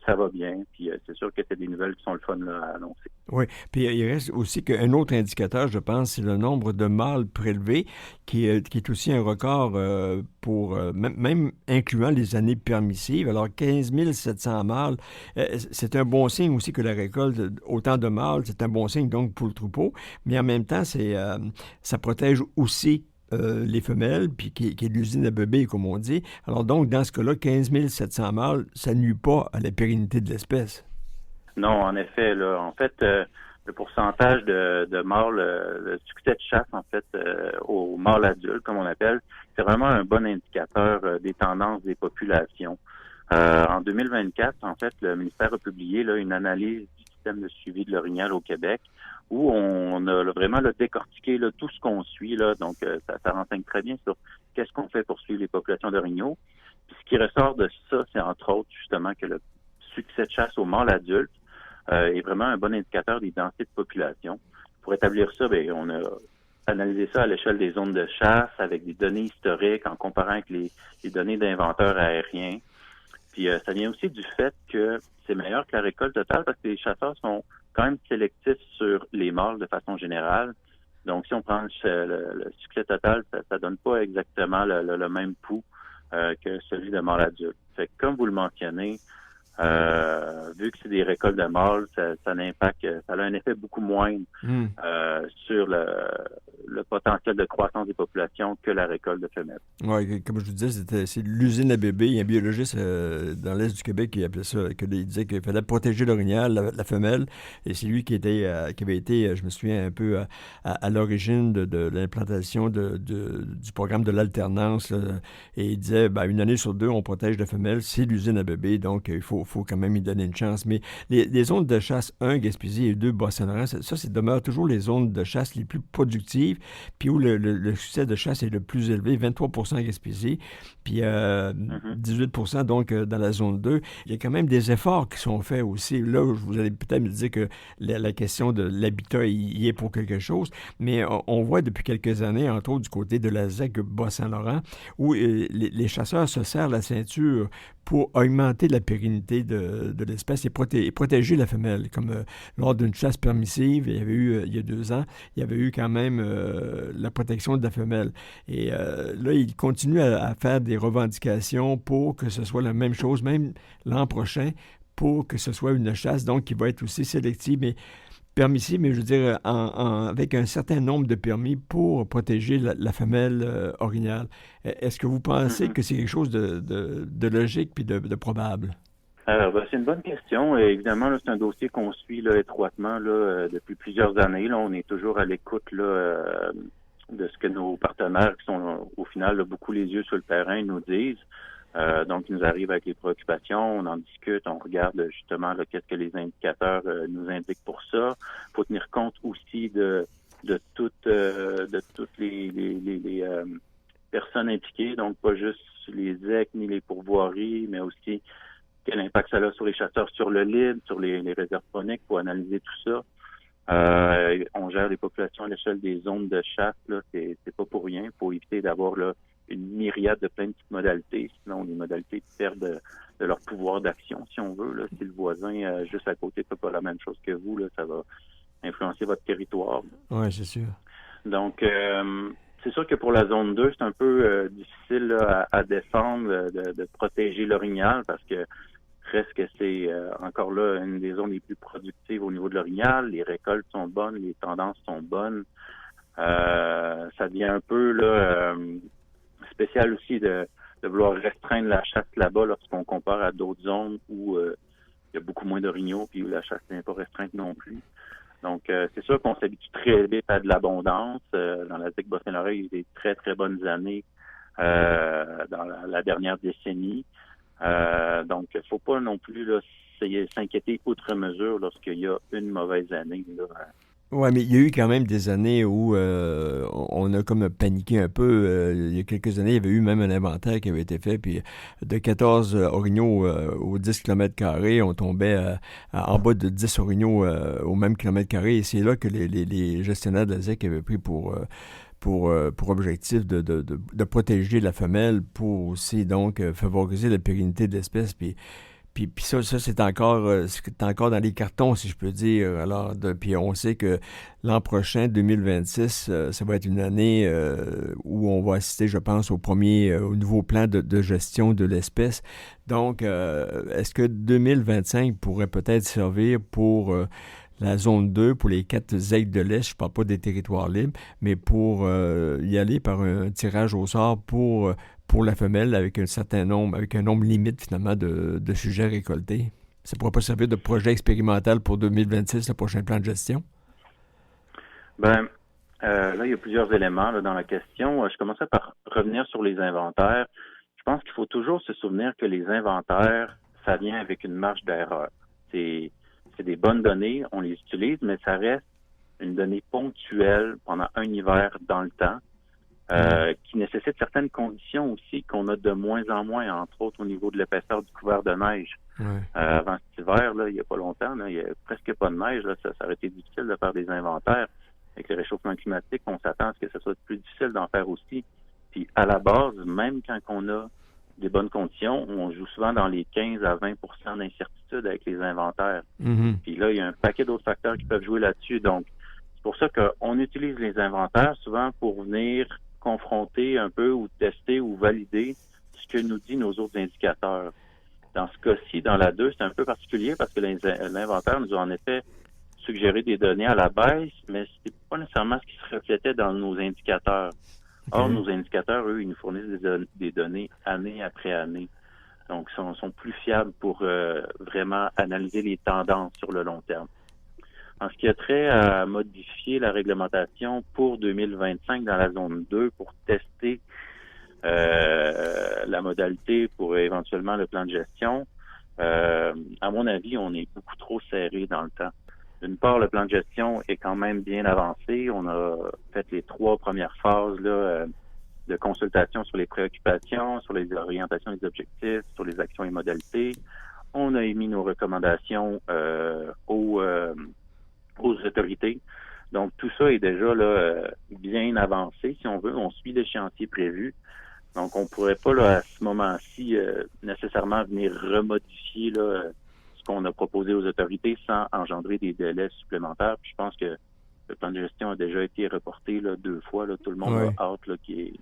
ça va bien, puis c'est sûr que c'est des nouvelles qui sont le fun là, à annoncer. Oui, puis il reste aussi qu'un autre indicateur, je pense, c'est le nombre de mâles prélevés, qui est aussi un record pour, même incluant les années permissives. Alors, 15 700 mâles, c'est un bon signe aussi que la récolte, autant de mâles, c'est un bon signe donc pour le troupeau, mais en même temps, ça protège aussi les femelles, puis qui est l'usine à bébés, comme on dit. Alors donc, dans ce cas-là, 15 700 mâles, ça nuit pas à la pérennité de l'espèce. Non, en effet, là, en fait, le pourcentage de mâles, le succès de chasse, en fait, aux mâles adultes, comme on appelle, c'est vraiment un bon indicateur des tendances des populations. En 2024, en fait, le ministère a publié là, une analyse du système de suivi de l'orignal au Québec, où on a vraiment décortiqué là, tout ce qu'on suit. Là, donc, ça renseigne très bien sur qu'est-ce qu'on fait pour suivre les populations d'orignaux. Puis, ce qui ressort de ça, c'est entre autres justement que le succès de chasse aux mâles adultes est vraiment un bon indicateur des densités de population. Pour établir ça, on a analysé ça à l'échelle des zones de chasse avec des données historiques en comparant avec les données d'inventaires aériens. Puis ça vient aussi du fait que c'est meilleur que la récolte totale parce que les chasseurs sont quand même sélectifs sur les mâles de façon générale. Donc, si on prend le succès total, ça donne pas exactement le même pouls que celui de mâles adultes. Fait que, comme vous le mentionnez, vu que c'est des récoltes de mâles, ça a un effet beaucoup moindre sur le potentiel de croissance des populations que la récolte de femelles. Oui, comme je vous disais, c'est l'usine à bébés. Il y a un biologiste dans l'Est du Québec qui appelait ça, il disait qu'il fallait protéger l'orignal, la femelle, et c'est lui qui avait été, je me souviens un peu, à l'origine de l'implantation du programme de l'alternance, là, et il disait, une année sur deux, on protège la femelle, c'est l'usine à bébés, donc il faut faut quand même y donner une chance. Mais les zones de chasse 1, Gaspésie, et 2, Bas-Saint-Laurent, ça demeure toujours les zones de chasse les plus productives, puis où le succès de chasse est le plus élevé, 23 % à Gaspésie, puis 18 % donc dans la zone 2. Il y a quand même des efforts qui sont faits aussi. Là, vous allez peut-être me dire que la question de l'habitat y est pour quelque chose, mais on voit depuis quelques années, entre autres du côté de la ZEC Bas-Saint-Laurent, où les chasseurs se serrent la ceinture pour augmenter la pérennité de l'espèce et protéger la femelle. Comme lors d'une chasse permissive, il y avait eu, il y a 2 ans, il y avait eu quand même la protection de la femelle. Et là, ils continuent à faire des revendications pour que ce soit la même chose, même l'an prochain, pour que ce soit une chasse, donc qui va être aussi sélective, mais permissive, mais je veux dire, avec un certain nombre de permis pour protéger la femelle orignale. Est-ce que vous pensez que c'est quelque chose de logique puis de probable? C'est une bonne question. Évidemment, là, c'est un dossier qu'on suit là, étroitement là, depuis plusieurs années. Là, on est toujours à l'écoute là, de ce que nos partenaires, qui sont au final là, beaucoup les yeux sur le terrain, nous disent. Donc, ils nous arrivent avec les préoccupations, on en discute, on regarde justement là, qu'est-ce que les indicateurs nous indiquent pour ça. Il faut tenir compte aussi de toutes les personnes impliquées, donc pas juste les ZEC ni les pourvoiries, mais aussi quel impact ça a sur les chasseurs sur le libre, sur les réserves phoniques, pour analyser tout ça. On gère les populations à l'échelle des zones de chasse, là, c'est pas pour rien. Il faut éviter d'avoir là une myriade de plein de petites modalités, sinon les modalités perdent de leur pouvoir d'action, si on veut. Là. Si le voisin juste à côté fait pas la même chose que vous, là, ça va influencer votre territoire. Oui, c'est sûr. Donc, c'est sûr que pour la zone 2, c'est un peu difficile là, à défendre, de protéger l'orignal, parce que reste que c'est encore là une des zones les plus productives au niveau de l'orignal. Les récoltes sont bonnes, les tendances sont bonnes. Ça devient un peu là spécial aussi de vouloir restreindre la chasse là-bas lorsqu'on compare à d'autres zones où il y a beaucoup moins d'orignaux puis où la chasse n'est pas restreinte non plus. Donc, c'est sûr qu'on s'habitue très vite à de l'abondance. Dans la ZEC Bas-Saint-Laurent, il y a eu des très, très bonnes années dans la dernière décennie. Donc, il ne faut pas non plus là, s'inquiéter outre mesure lorsqu'il y a une mauvaise année. Oui, mais il y a eu quand même des années où on a comme paniqué un peu. Il y a quelques années, il y avait eu même un inventaire qui avait été fait, puis de 14 orignaux aux 10 km², on tombait en bas de 10 orignaux au même km², et c'est là que les gestionnaires de la ZEC avaient pris pour objectif de protéger la femelle, pour aussi donc favoriser la pérennité de l'espèce, puis ça c'est encore dans les cartons, si je peux dire. Alors, puis on sait que l'an prochain, 2026, ça va être une année où on va assister, je pense, au nouveau plan de gestion de l'espèce. Donc, est-ce que 2025 pourrait peut-être servir pour la zone 2, pour les 4 ZEC de l'Est, je ne parle pas des territoires libres, mais pour y aller par un tirage au sort pour la femelle avec un nombre limite finalement de sujets récoltés? Ça ne pourrait pas servir de projet expérimental pour 2026, le prochain plan de gestion? Là, il y a plusieurs éléments là, dans la question. Je commençais par revenir sur les inventaires. Je pense qu'il faut toujours se souvenir que les inventaires, ça vient avec une marge d'erreur. C'est des bonnes données, on les utilise, mais ça reste une donnée ponctuelle pendant un hiver dans le temps, qui nécessite certaines conditions aussi qu'on a de moins en moins, entre autres au niveau de l'épaisseur du couvert de neige. Ouais. Avant cet hiver, là, il n'y a pas longtemps, là, il n'y a presque pas de neige. Là, ça aurait été difficile de faire des inventaires. Avec le réchauffement climatique, on s'attend à ce que ce soit plus difficile d'en faire aussi. Puis à la base, même quand on a des bonnes conditions, on joue souvent dans les 15 à 20 % d'incertitude avec les inventaires. Mm-hmm. Puis là, il y a un paquet d'autres facteurs qui peuvent jouer là-dessus. Donc, c'est pour ça qu'on utilise les inventaires souvent pour venir confronter un peu ou tester ou valider ce que nous disent nos autres indicateurs. Dans ce cas-ci, dans la 2, c'est un peu particulier parce que l'inventaire nous a en effet suggéré des données à la baisse, mais c'est pas nécessairement ce qui se reflétait dans nos indicateurs. Or, nos indicateurs, eux, ils nous fournissent des données année après année. Donc, ils sont plus fiables pour vraiment analyser les tendances sur le long terme. En ce qui a trait à modifier la réglementation pour 2025 dans la zone 2 pour tester la modalité pour éventuellement le plan de gestion, À mon avis, on est beaucoup trop serré dans le temps. D'une part, le plan de gestion est quand même bien avancé. On a fait les 3 premières phases là, de consultation sur les préoccupations, sur les orientations et les objectifs, sur les actions et modalités. On a émis nos recommandations aux autorités. Donc, tout ça est déjà là, bien avancé, si on veut. On suit l'échéancier prévu. Donc, on ne pourrait pas, là, à ce moment-ci, nécessairement venir remodifier là, ce qu'on a proposé aux autorités sans engendrer des délais supplémentaires. Puis je pense que le plan de gestion a déjà été reporté là, 2 fois. Là. Tout le monde a hâte là, qui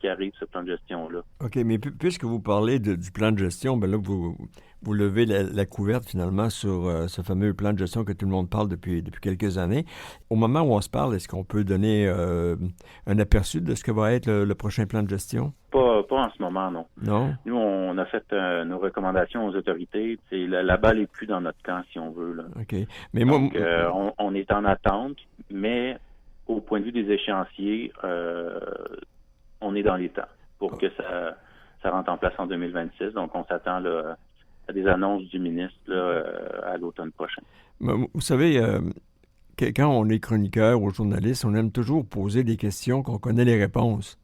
arrive, ce plan de gestion-là. OK, mais puisque vous parlez du plan de gestion, ben là, vous levez la couverte finalement sur ce fameux plan de gestion que tout le monde parle depuis quelques années. Au moment où on se parle, est-ce qu'on peut donner un aperçu de ce que va être le prochain plan de gestion? Pas en ce moment, non. Non? Nous, on a fait nos recommandations aux autorités. La balle est plus dans notre camp, si on veut. Là. OK. Mais donc, on est en attente, mais au point de vue des échéanciers, on est dans les temps pour que ça rentre en place en 2026. Donc, on s'attend là, à des annonces du ministre là, à l'automne prochain. Vous savez, quand on est chroniqueur ou journaliste, on aime toujours poser des questions qu'on connaît les réponses.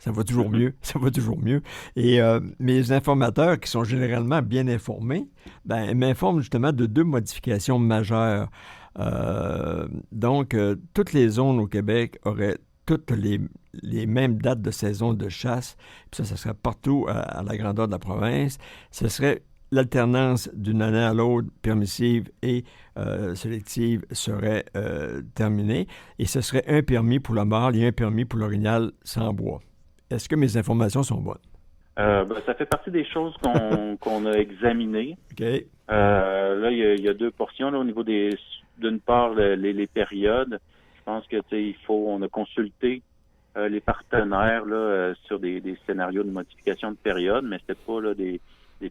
Ça va toujours mieux, ça va toujours mieux. Et mes informateurs, qui sont généralement bien informés, m'informent justement de 2 modifications majeures. Donc, toutes les zones au Québec auraient toutes les mêmes dates de saison de chasse. Puis ça serait partout à la grandeur de la province. Ce serait l'alternance d'une année à l'autre, permissive et sélective, serait terminée. Et ce serait un permis pour le mâle et un permis pour l'orignal sans bois. Est-ce que mes informations sont bonnes? Ça fait partie des choses qu'on a examinées. OK. Là, il y a 2 portions là, au niveau d'une part, les périodes. Je pense que on a consulté les partenaires là, sur des scénarios de modification de période, mais c'était pas là, des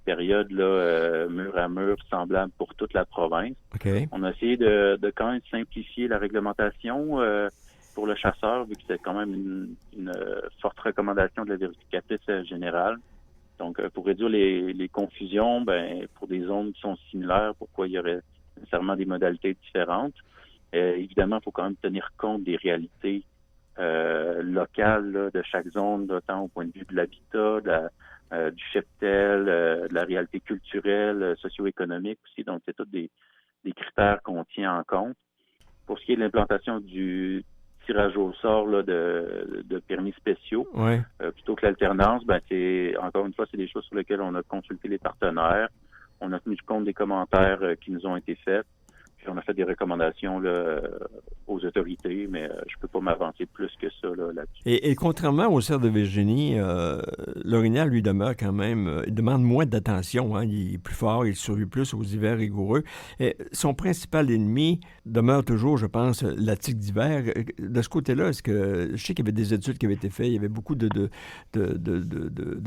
périodes là, mur à mur semblables pour toute la province. Okay. On a essayé de quand même simplifier la réglementation pour le chasseur, vu que c'est quand même une forte recommandation de la vérificatrice générale. Donc, pour réduire les confusions, pour des zones qui sont similaires, pourquoi il y aurait nécessairement des modalités différentes? Évidemment, il faut quand même tenir compte des réalités locales là, de chaque zone, là, tant au point de vue de l'habitat, du cheptel, de la réalité culturelle, socio-économique aussi. Donc, c'est tous des critères qu'on tient en compte. Pour ce qui est de l'implantation du tirage au sort là, de permis spéciaux, plutôt que l'alternance, encore une fois, c'est des choses sur lesquelles on a consulté les partenaires. On a tenu compte des commentaires qui nous ont été faits. Puis on a fait des recommandations là, aux autorités, mais je peux pas m'avancer plus que ça là-dessus. Et contrairement au cerf de Virginie, l'orignal, lui, demeure quand même... il demande moins d'attention. Hein, il est plus fort, il survit plus aux hivers rigoureux. Et son principal ennemi demeure toujours, je pense, la tique d'hiver. De ce côté-là, est-ce que... Je sais qu'il y avait des études qui avaient été faites. Il y avait beaucoup de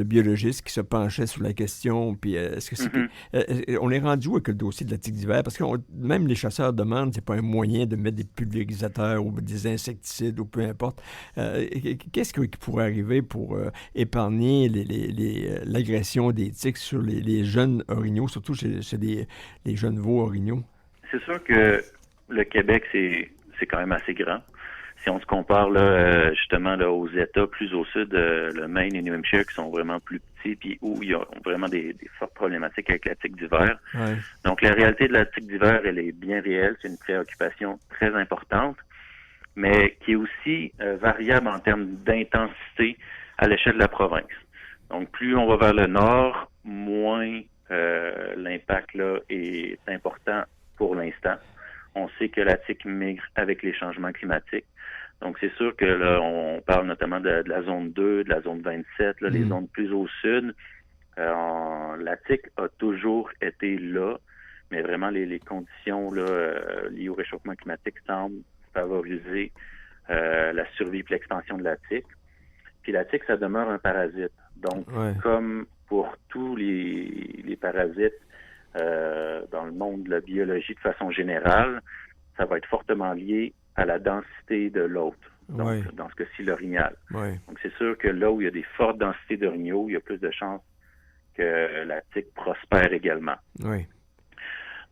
biologistes qui se penchaient sur la question. Puis est-ce que c'est... on est rendu où avec le dossier de la tique d'hiver? Parce que même les chasseurs demandent, c'est pas un moyen de mettre des pulvérisateurs ou des insecticides ou peu importe. Qu'est-ce qui pourrait arriver pour épargner l'agression des tiques sur les jeunes orignaux, surtout chez les jeunes veaux orignaux? C'est sûr que le Québec, c'est quand même assez grand. Si on se compare là, justement là, aux États plus au sud, le Maine et New Hampshire, qui sont vraiment plus petits, puis où il y a vraiment des fortes problématiques avec la tique d'hiver. Ouais. Donc la réalité de la tique d'hiver, elle est bien réelle. C'est une préoccupation très importante, mais qui est aussi variable en termes d'intensité à l'échelle de la province. Donc plus on va vers le nord, moins l'impact là est important pour l'instant. On sait que la tique migre avec les changements climatiques. Donc, c'est sûr que là, on parle notamment de la zone 2, de la zone 27, là, les zones plus au sud. La tique a toujours été là, mais vraiment, les conditions là, liées au réchauffement climatique semblent favoriser la survie et l'expansion de la tique. Puis la tique, ça demeure un parasite. Donc, comme pour tous les parasites dans le monde de la biologie de façon générale, ça va être fortement lié à la densité de l'hôte, donc dans ce cas-ci l'orignal. Donc c'est sûr que là où il y a des fortes densités d'orignaux, il y a plus de chances que la TIC prospère également. Oui.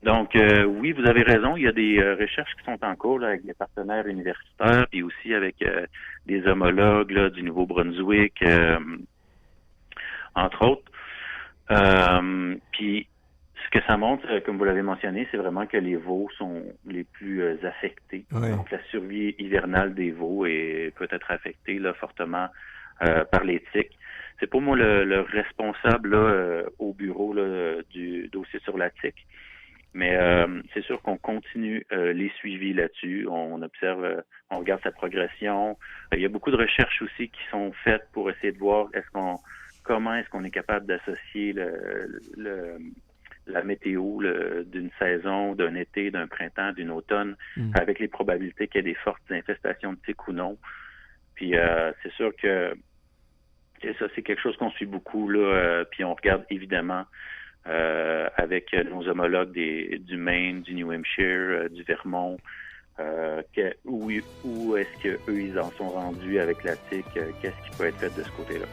Donc, oui, vous avez raison. Il y a des recherches qui sont en cours là, avec des partenaires universitaires, puis aussi avec des homologues là, du Nouveau-Brunswick, entre autres. Puis, ce que ça montre, comme vous l'avez mentionné, c'est vraiment que les veaux sont les plus affectés. Oui. Donc, la survie hivernale des veaux peut être affectée là, fortement par les tiques. C'est pas moi le responsable là, au bureau là, du dossier sur la tique. Mais c'est sûr qu'on continue les suivis là-dessus. On observe, on regarde sa progression. Il y a beaucoup de recherches aussi qui sont faites pour essayer de voir comment est-ce qu'on est capable d'associer la météo d'une saison, d'un été, d'un printemps, d'une automne, avec les probabilités qu'il y ait des fortes infestations de tiques ou non. Puis c'est sûr que ça, c'est quelque chose qu'on suit beaucoup là. Puis on regarde évidemment avec nos homologues du Maine, du New Hampshire, du Vermont, où est-ce qu'eux, ils en sont rendus avec la tique, qu'est-ce qui peut être fait de ce côté-là.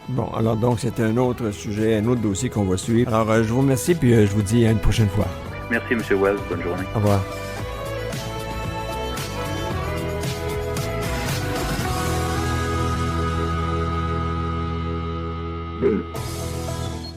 Bon, alors donc, c'est un autre sujet, un autre dossier qu'on va suivre. Alors, je vous remercie, puis je vous dis à une prochaine fois. Merci, M. Wells. Bonne journée. Au revoir.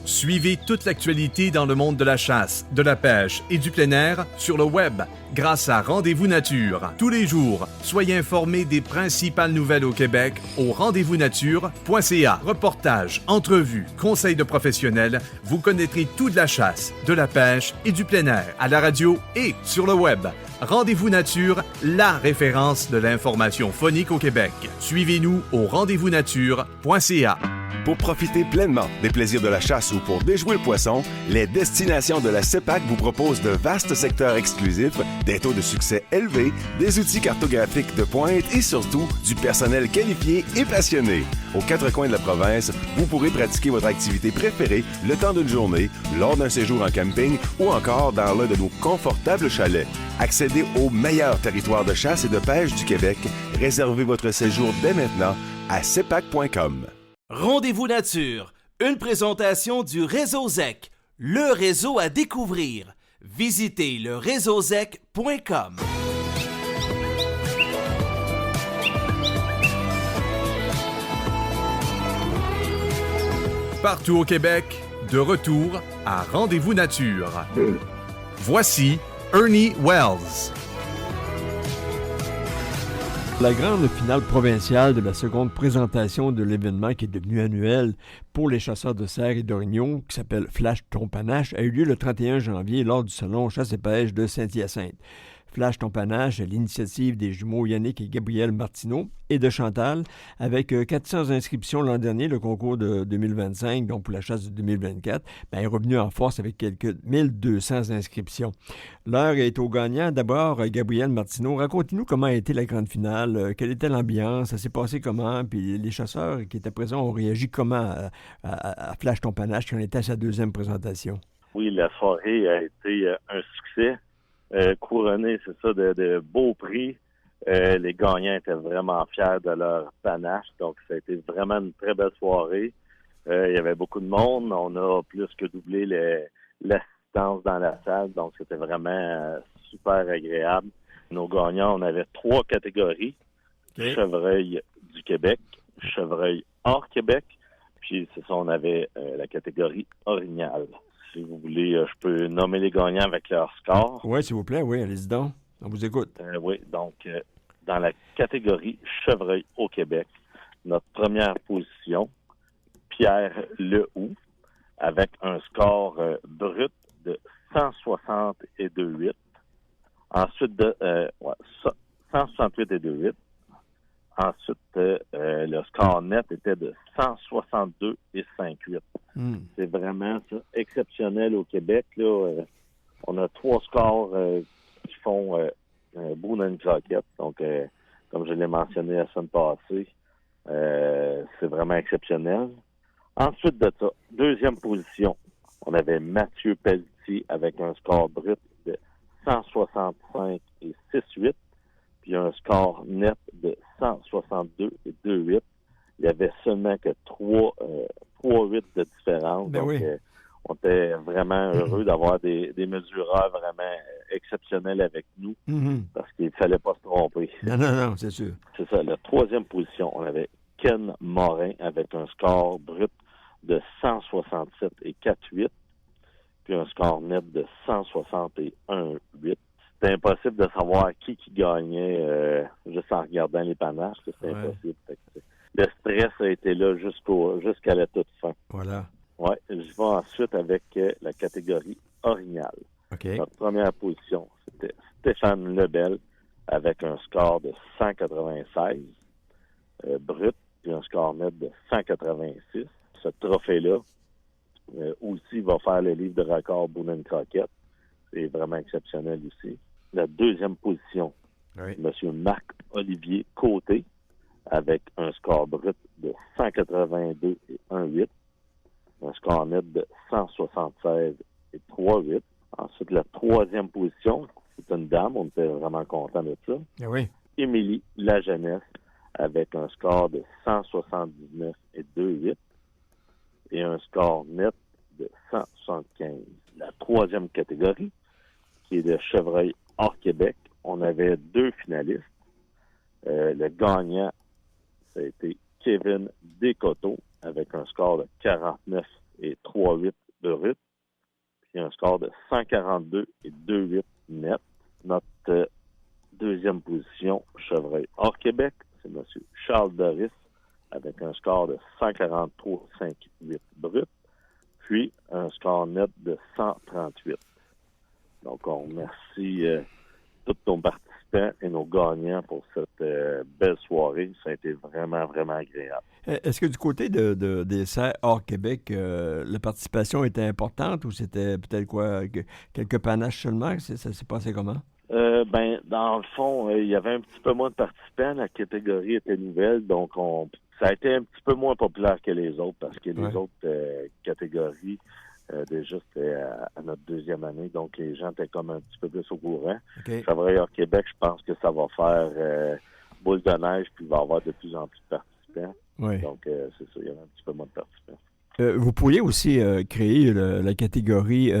Suivez toute l'actualité dans le monde de la chasse, de la pêche et du plein air sur le web grâce à Rendez-vous Nature. Tous les jours, soyez informés des principales nouvelles au Québec au rendez-vous-nature.ca. Reportages, entrevues, conseils de professionnels, vous connaîtrez tout de la chasse, de la pêche et du plein air à la radio et sur le web. Rendez-vous Nature, la référence de l'information phonique au Québec. Suivez-nous au rendez-vous-nature.ca. Pour profiter pleinement des plaisirs de la chasse ou pour déjouer le poisson, les destinations de la CEPAC vous proposent de vastes secteurs exclusifs, des taux de succès élevés, des outils cartographiques de pointe et surtout du personnel qualifié et passionné. Aux quatre coins de la province, vous pourrez pratiquer votre activité préférée le temps d'une journée, lors d'un séjour en camping ou encore dans l'un de nos confortables chalets. Accédez au meilleur territoire de chasse et de pêche du Québec. Réservez votre séjour dès maintenant à cepac.com. Rendez-vous Nature, une présentation du Réseau ZEC, le réseau à découvrir. Visitez le réseauzec.com. Partout au Québec, de retour à Rendez-vous Nature. Voici Ernie Wells. La grande finale provinciale de la seconde présentation de l'événement qui est devenu annuel pour les chasseurs de cerfs et d'orignaux, qui s'appelle Flash Ton Panache, a eu lieu le 31 janvier lors du salon Chasse et pêche de Saint-Hyacinthe. Flash Ton Panache est l'initiative des jumeaux Yannick et Gabriel Martineau et de Chantal, avec 400 inscriptions l'an dernier, le concours de 2025, donc pour la chasse de 2024, est revenu en force avec quelques 1200 inscriptions. L'heure est aux gagnants. D'abord, Gabriel Martineau, racontez-nous comment a été la grande finale, quelle était l'ambiance, ça s'est passé comment, puis les chasseurs qui étaient présents ont réagi comment à Flash Ton Panache, qui en était à sa deuxième présentation. Oui, la soirée a été un succès. Couronné, c'est ça, de beaux prix. Les gagnants étaient vraiment fiers de leur panache. Donc, ça a été vraiment une très belle soirée. Il y avait beaucoup de monde. On a plus que doublé l'assistance dans la salle. Donc, c'était vraiment super agréable. Nos gagnants, on avait 3 catégories. Okay. Chevreuil du Québec, chevreuil hors Québec, puis c'est ça, on avait la catégorie orignal. Si vous voulez, je peux nommer les gagnants avec leur score. Oui, s'il vous plaît, oui, allez-y donc. On vous écoute. Oui, donc, dans la catégorie chevreuil au Québec, notre première position, Pierre Lehoux, avec un score brut de 162,8. Ensuite, 168,8. Ensuite, le score net était de 162,58. C'est vraiment ça, exceptionnel au Québec. Là, on a 3 scores qui font beau dans une croquette. Donc, comme je l'ai mentionné la semaine passée, c'est vraiment exceptionnel. Ensuite de ça, deuxième position, on avait Mathieu Pelletier avec un score brut de 165,68. Puis un score net de 162,28. Il y avait seulement que 3,8 de différence. Ben donc, oui. vraiment heureux d'avoir des mesureurs vraiment exceptionnels avec nous parce qu'il ne fallait pas se tromper. Non, c'est sûr. C'est ça. La troisième position, on avait Ken Morin avec un score brut de 167 et 4,8, puis un score net de 161,8. C'était impossible de savoir qui gagnait juste en regardant les panaches. C'était impossible. Le stress a été là jusqu'à la toute fin. Voilà. Oui, je vais ensuite avec la catégorie orignale. Okay. Notre première position, c'était Stéphane Lebel avec un score de 196 brut et un score net de 186. Ce trophée-là aussi va faire le livre de record Bounin Croquette. C'est vraiment exceptionnel aussi. La deuxième position, M. Marc-Olivier Côté avec un score brut de 182 et 1,8. Un score net de 176 et 3,8. Ensuite, la troisième position, c'est une dame, on était vraiment content de ça. Oui. Émilie Lajeunesse avec un score de 179 et 2,8 et un score net de 175. La troisième catégorie, qui est de chevreuil hors Québec, on avait 2 finalistes. Le gagnant, ça a été Kevin Descoteaux avec un score de 49 et 3,8 brut, puis un score de 142 et 2,8 net. Notre deuxième position, chevreuil hors Québec, c'est M. Charles Doris avec un score de 143 5,8 brut, puis un score net de 138. Donc, on remercie tous nos participants et nos gagnants pour cette belle soirée. Ça a été vraiment, vraiment agréable. Est-ce que du côté des serres hors Québec, la participation était importante ou c'était peut-être quelques panaches seulement? Ça s'est passé comment? Dans le fond, il y avait un petit peu moins de participants. La catégorie était nouvelle, donc ça a été un petit peu moins populaire que les autres parce que les autres catégories, déjà, c'était à notre deuxième année, donc les gens étaient comme un petit peu plus au courant. Okay. Chevreuil hors Québec, je pense que ça va faire boule de neige, puis il va y avoir de plus en plus de participants. Oui. Donc, c'est ça, il y avait un petit peu moins de participants. Vous pourriez aussi créer la catégorie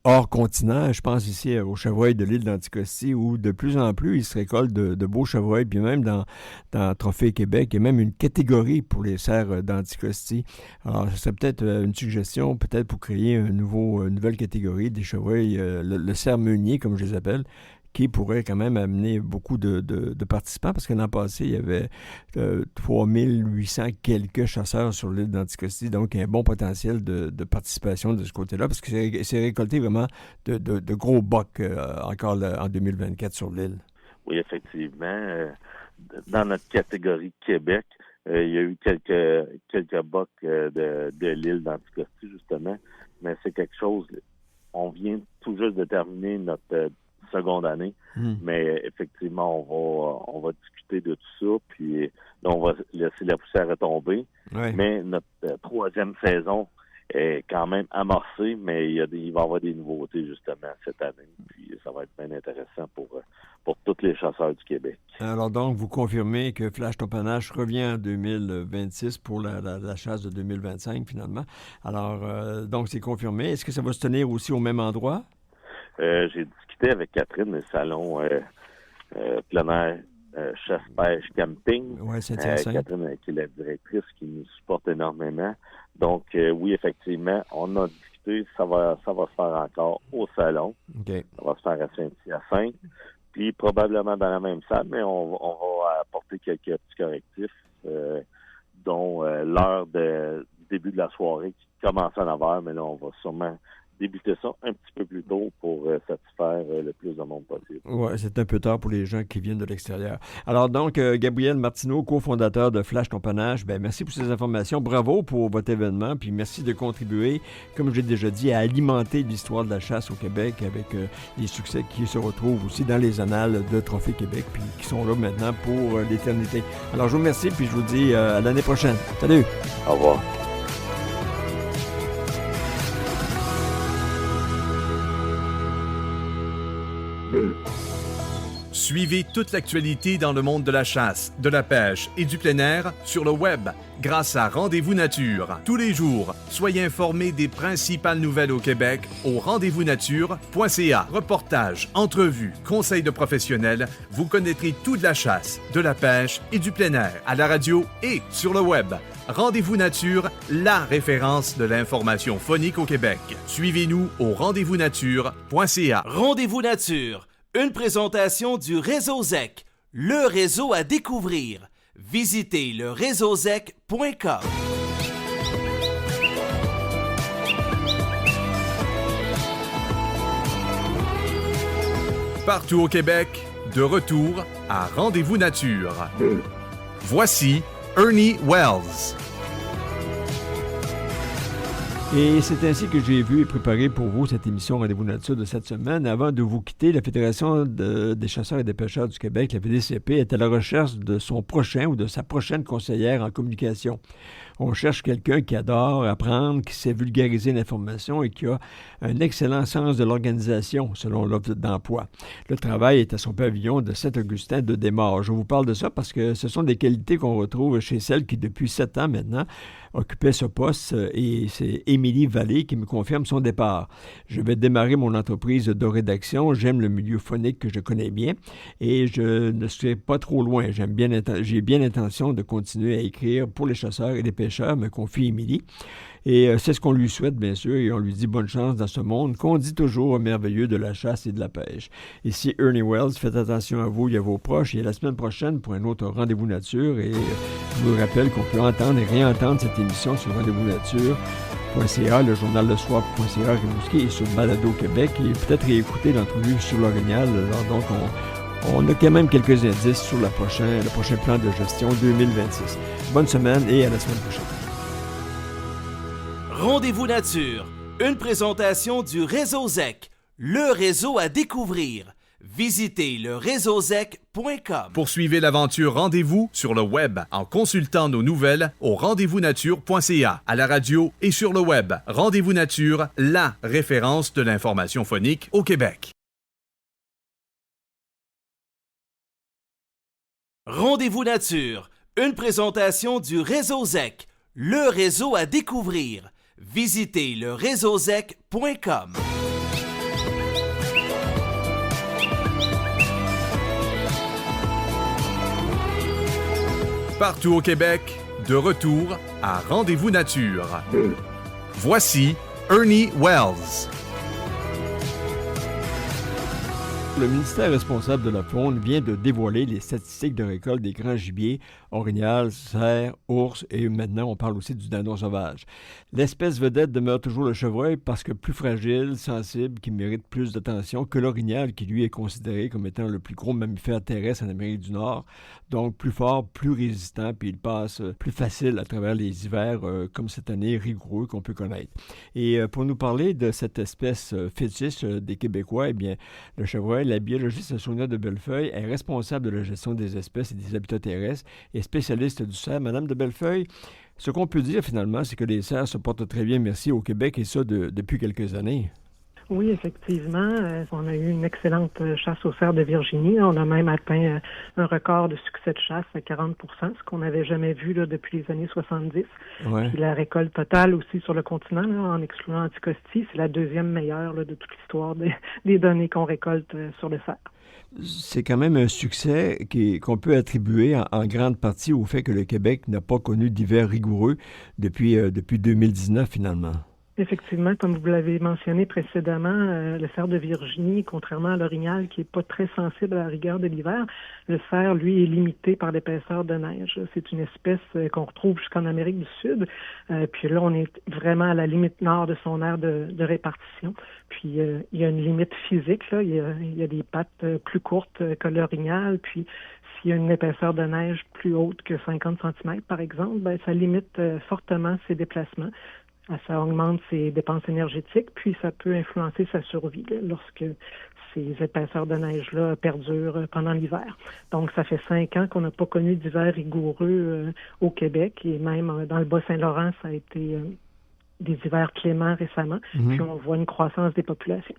hors continent, je pense ici au chevreuil de l'île d'Anticosti, où de plus en plus il se récolte de beaux chevreuils, puis même dans Trophée Québec, il y a même une catégorie pour les serres d'Anticosti. Alors, ce serait peut-être une suggestion, peut-être pour créer une nouvelle catégorie des chevreuils, le cerf meunier, comme je les appelle, qui pourrait quand même amener beaucoup de participants, parce que l'an passé, il y avait 3800 quelques chasseurs sur l'île d'Anticosti, donc il y a un bon potentiel de participation de ce côté-là, parce que c'est récolté vraiment de gros bocs encore en 2024 sur l'île. Oui, effectivement. Dans notre catégorie Québec, il y a eu quelques bocs de l'île d'Anticosti, justement, mais c'est quelque chose, on vient tout juste de terminer notre seconde année, mais effectivement, on va discuter de tout ça, puis là, on va laisser la poussière retomber. Oui. Mais notre troisième saison est quand même amorcée, mais il va y avoir des nouveautés, justement, cette année, puis ça va être bien intéressant pour tous les chasseurs du Québec. Alors donc, vous confirmez que Flash Ton Panache revient en 2026 pour la chasse de 2025, finalement. Alors, donc, c'est confirmé. Est-ce que ça va se tenir aussi au même endroit? J'ai discuté avec Catherine du salon plein air chasse, pêche, camping. Oui, Saint-Hyacinthe. Catherine, qui est la directrice, qui nous supporte énormément. Donc, oui, effectivement, on a discuté, ça va se faire encore au salon. Okay. Ça va se faire à Saint-Hyacinthe. Puis, probablement dans la même salle, mais on va apporter quelques petits correctifs, dont l'heure du début de la soirée qui commence à 9h, mais là, on va sûrement débuter ça un petit peu plus tôt pour satisfaire le plus de monde possible. Oui, c'est un peu tard pour les gens qui viennent de l'extérieur. Alors donc, Gabriel Martineau, cofondateur de Flash Ton Panache, merci pour ces informations. Bravo pour votre événement, puis merci de contribuer, comme j'ai déjà dit, à alimenter l'histoire de la chasse au Québec avec les succès qui se retrouvent aussi dans les annales de Trophée Québec, puis qui sont là maintenant pour l'éternité. Alors, je vous remercie, puis je vous dis à l'année prochaine. Salut! Au revoir. Suivez toute l'actualité dans le monde de la chasse, de la pêche et du plein air sur le web grâce à Rendez-vous Nature. Tous les jours, soyez informés des principales nouvelles au Québec au rendez-vous-nature.ca. Reportages, entrevues, conseils de professionnels, vous connaîtrez tout de la chasse, de la pêche et du plein air à la radio et sur le web. Rendez-vous Nature, la référence de l'information phonique au Québec. Suivez-nous au rendez-vous-nature.ca. Rendez-vous Nature, une présentation du Réseau ZEC, le réseau à découvrir. Visitez le réseauzec.com. Partout au Québec, de retour à Rendez-vous Nature. Voici Ernie Wells. Et c'est ainsi que j'ai vu et préparé pour vous cette émission Rendez-vous Nature de cette semaine. Avant de vous quitter, la Fédération des chasseurs et des pêcheurs du Québec, la FDCP, est à la recherche de son prochain ou de sa prochaine conseillère en communication. On cherche quelqu'un qui adore apprendre, qui sait vulgariser l'information et qui a un excellent sens de l'organisation, selon l'offre d'emploi. Le travail est à son pavillon de Saint-Augustin de Desmaures. Je vous parle de ça parce que ce sont des qualités qu'on retrouve chez celle qui, depuis 7 ans maintenant, occupait ce poste et c'est Émilie Vallée qui me confirme son départ. Je vais démarrer mon entreprise de rédaction. J'aime le milieu phonique que je connais bien et je ne serai pas trop loin. J'ai bien l'intention de continuer à écrire pour les chasseurs et les pêcheurs, me confie Émilie. Et c'est ce qu'on lui souhaite, bien sûr, et on lui dit bonne chance dans ce monde qu'on dit toujours merveilleux de la chasse et de la pêche. Ici Ernie Wells, faites attention à vous et à vos proches, et à la semaine prochaine pour un autre Rendez-vous Nature. Et je vous rappelle qu'on peut entendre et réentendre cette émission sur rendez-vous-nature.ca, le journal le soir.ca, Rimouski, et sur Balado Québec, et peut-être réécouter l'entrevue sur l'Orignal. Alors donc, on a quand même quelques indices sur le prochain plan de gestion 2026. Bonne semaine et à la semaine prochaine. Rendez-vous Nature, une présentation du Réseau ZEC, le réseau à découvrir. Visitez le réseauzec.com. Poursuivez l'aventure Rendez-vous sur le web en consultant nos nouvelles au rendez-vous-nature.ca, à la radio et sur le web. Rendez-vous Nature, la référence de l'information phonique au Québec. Rendez-vous Nature, une présentation du Réseau ZEC, le réseau à découvrir. Visitez le réseauzec.com. Partout au Québec, de retour à Rendez-vous Nature. Voici Ernie Wells. Le ministère responsable de la faune vient de dévoiler les statistiques de récolte des grands gibiers, orignal, cerf, ours et maintenant on parle aussi du dindon sauvage. L'espèce vedette demeure toujours le chevreuil parce que plus fragile, sensible, qui mérite plus d'attention que l'orignal qui lui est considéré comme étant le plus gros mammifère terrestre en Amérique du Nord. Donc plus fort, plus résistant, puis il passe plus facile à travers les hivers comme cette année rigoureux qu'on peut connaître. Et pour nous parler de cette espèce fétiche des Québécois, eh bien le chevreuil, la biologiste Sonia de Bellefeuille est responsable de la gestion des espèces et des habitats terrestres et spécialiste du cerf. Madame de Bellefeuille, ce qu'on peut dire finalement, c'est que les cerfs se portent très bien, merci, au Québec, et ça depuis quelques années. Oui, effectivement. On a eu une excellente chasse aux cerfs de Virginie. On a même atteint un record de succès de chasse à 40 %, ce qu'on n'avait jamais vu là, depuis les années 70. Ouais. Puis la récolte totale aussi sur le continent, là, en excluant Anticosti, c'est la deuxième meilleure là, de toute l'histoire des données qu'on récolte sur le cerf. C'est quand même un succès qu'on peut attribuer en grande partie au fait que le Québec n'a pas connu d'hiver rigoureux depuis 2019 finalement. Effectivement, comme vous l'avez mentionné précédemment, le cerf de Virginie, contrairement à l'orignal qui n'est pas très sensible à la rigueur de l'hiver, le cerf, lui, est limité par l'épaisseur de neige. C'est une espèce qu'on retrouve jusqu'en Amérique du Sud. Puis là, on est vraiment à la limite nord de son aire de répartition. Puis il y a une limite physique, là. Il y a des pattes plus courtes que l'orignal. Puis s'il y a une épaisseur de neige plus haute que 50 cm, par exemple, ben, ça limite fortement ses déplacements. Ça augmente ses dépenses énergétiques, puis ça peut influencer sa survie là, lorsque ces épaisseurs de neige-là perdurent pendant l'hiver. Donc, ça fait 5 ans qu'on n'a pas connu d'hiver rigoureux au Québec, et même dans le Bas-Saint-Laurent, ça a été des hivers cléments récemment, puis on voit une croissance des populations.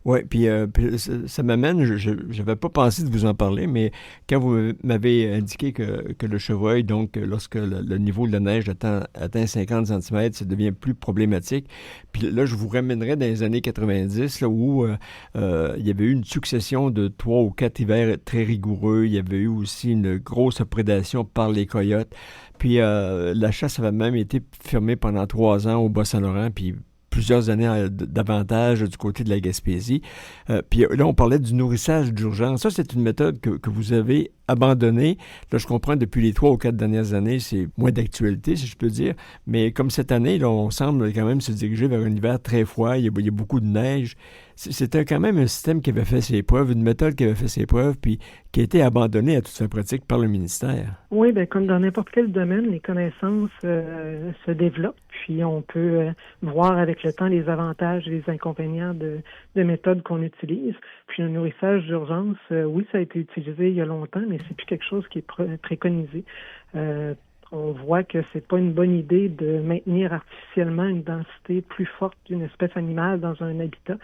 Oui, puis ça m'amène, je n'avais pas pensé de vous en parler, mais quand vous m'avez indiqué que le chevreuil, donc lorsque le niveau de la neige atteint 50 cm, ça devient plus problématique. Puis là, je vous ramènerais dans les années 90, là, où il y avait eu une succession de 3 ou 4 hivers très rigoureux. Il y avait eu aussi une grosse prédation par les coyotes. Puis la chasse avait même été fermée pendant 3 ans au Bas-Saint-Laurent, puis plusieurs années davantage du côté de la Gaspésie. Puis là, on parlait du nourrissage d'urgence. Ça, c'est une méthode que vous avez abandonnée. Là, je comprends, depuis les 3 ou 4 dernières années, c'est moins d'actualité, si je peux dire. Mais comme cette année, là, on semble quand même se diriger vers un hiver très froid. Il y a beaucoup de neige. C'était quand même un système qui avait fait ses preuves, une méthode qui avait fait ses preuves, puis qui a été abandonnée à toute sa pratique par le ministère. Oui, bien, comme dans n'importe quel domaine, les connaissances se développent, puis on peut voir avec le temps les avantages et les inconvénients de méthodes qu'on utilise. Puis le nourrissage d'urgence, oui, ça a été utilisé il y a longtemps, mais c'est plus quelque chose qui est préconisé. On voit que c'est pas une bonne idée de maintenir artificiellement une densité plus forte d'une espèce animale dans un habitat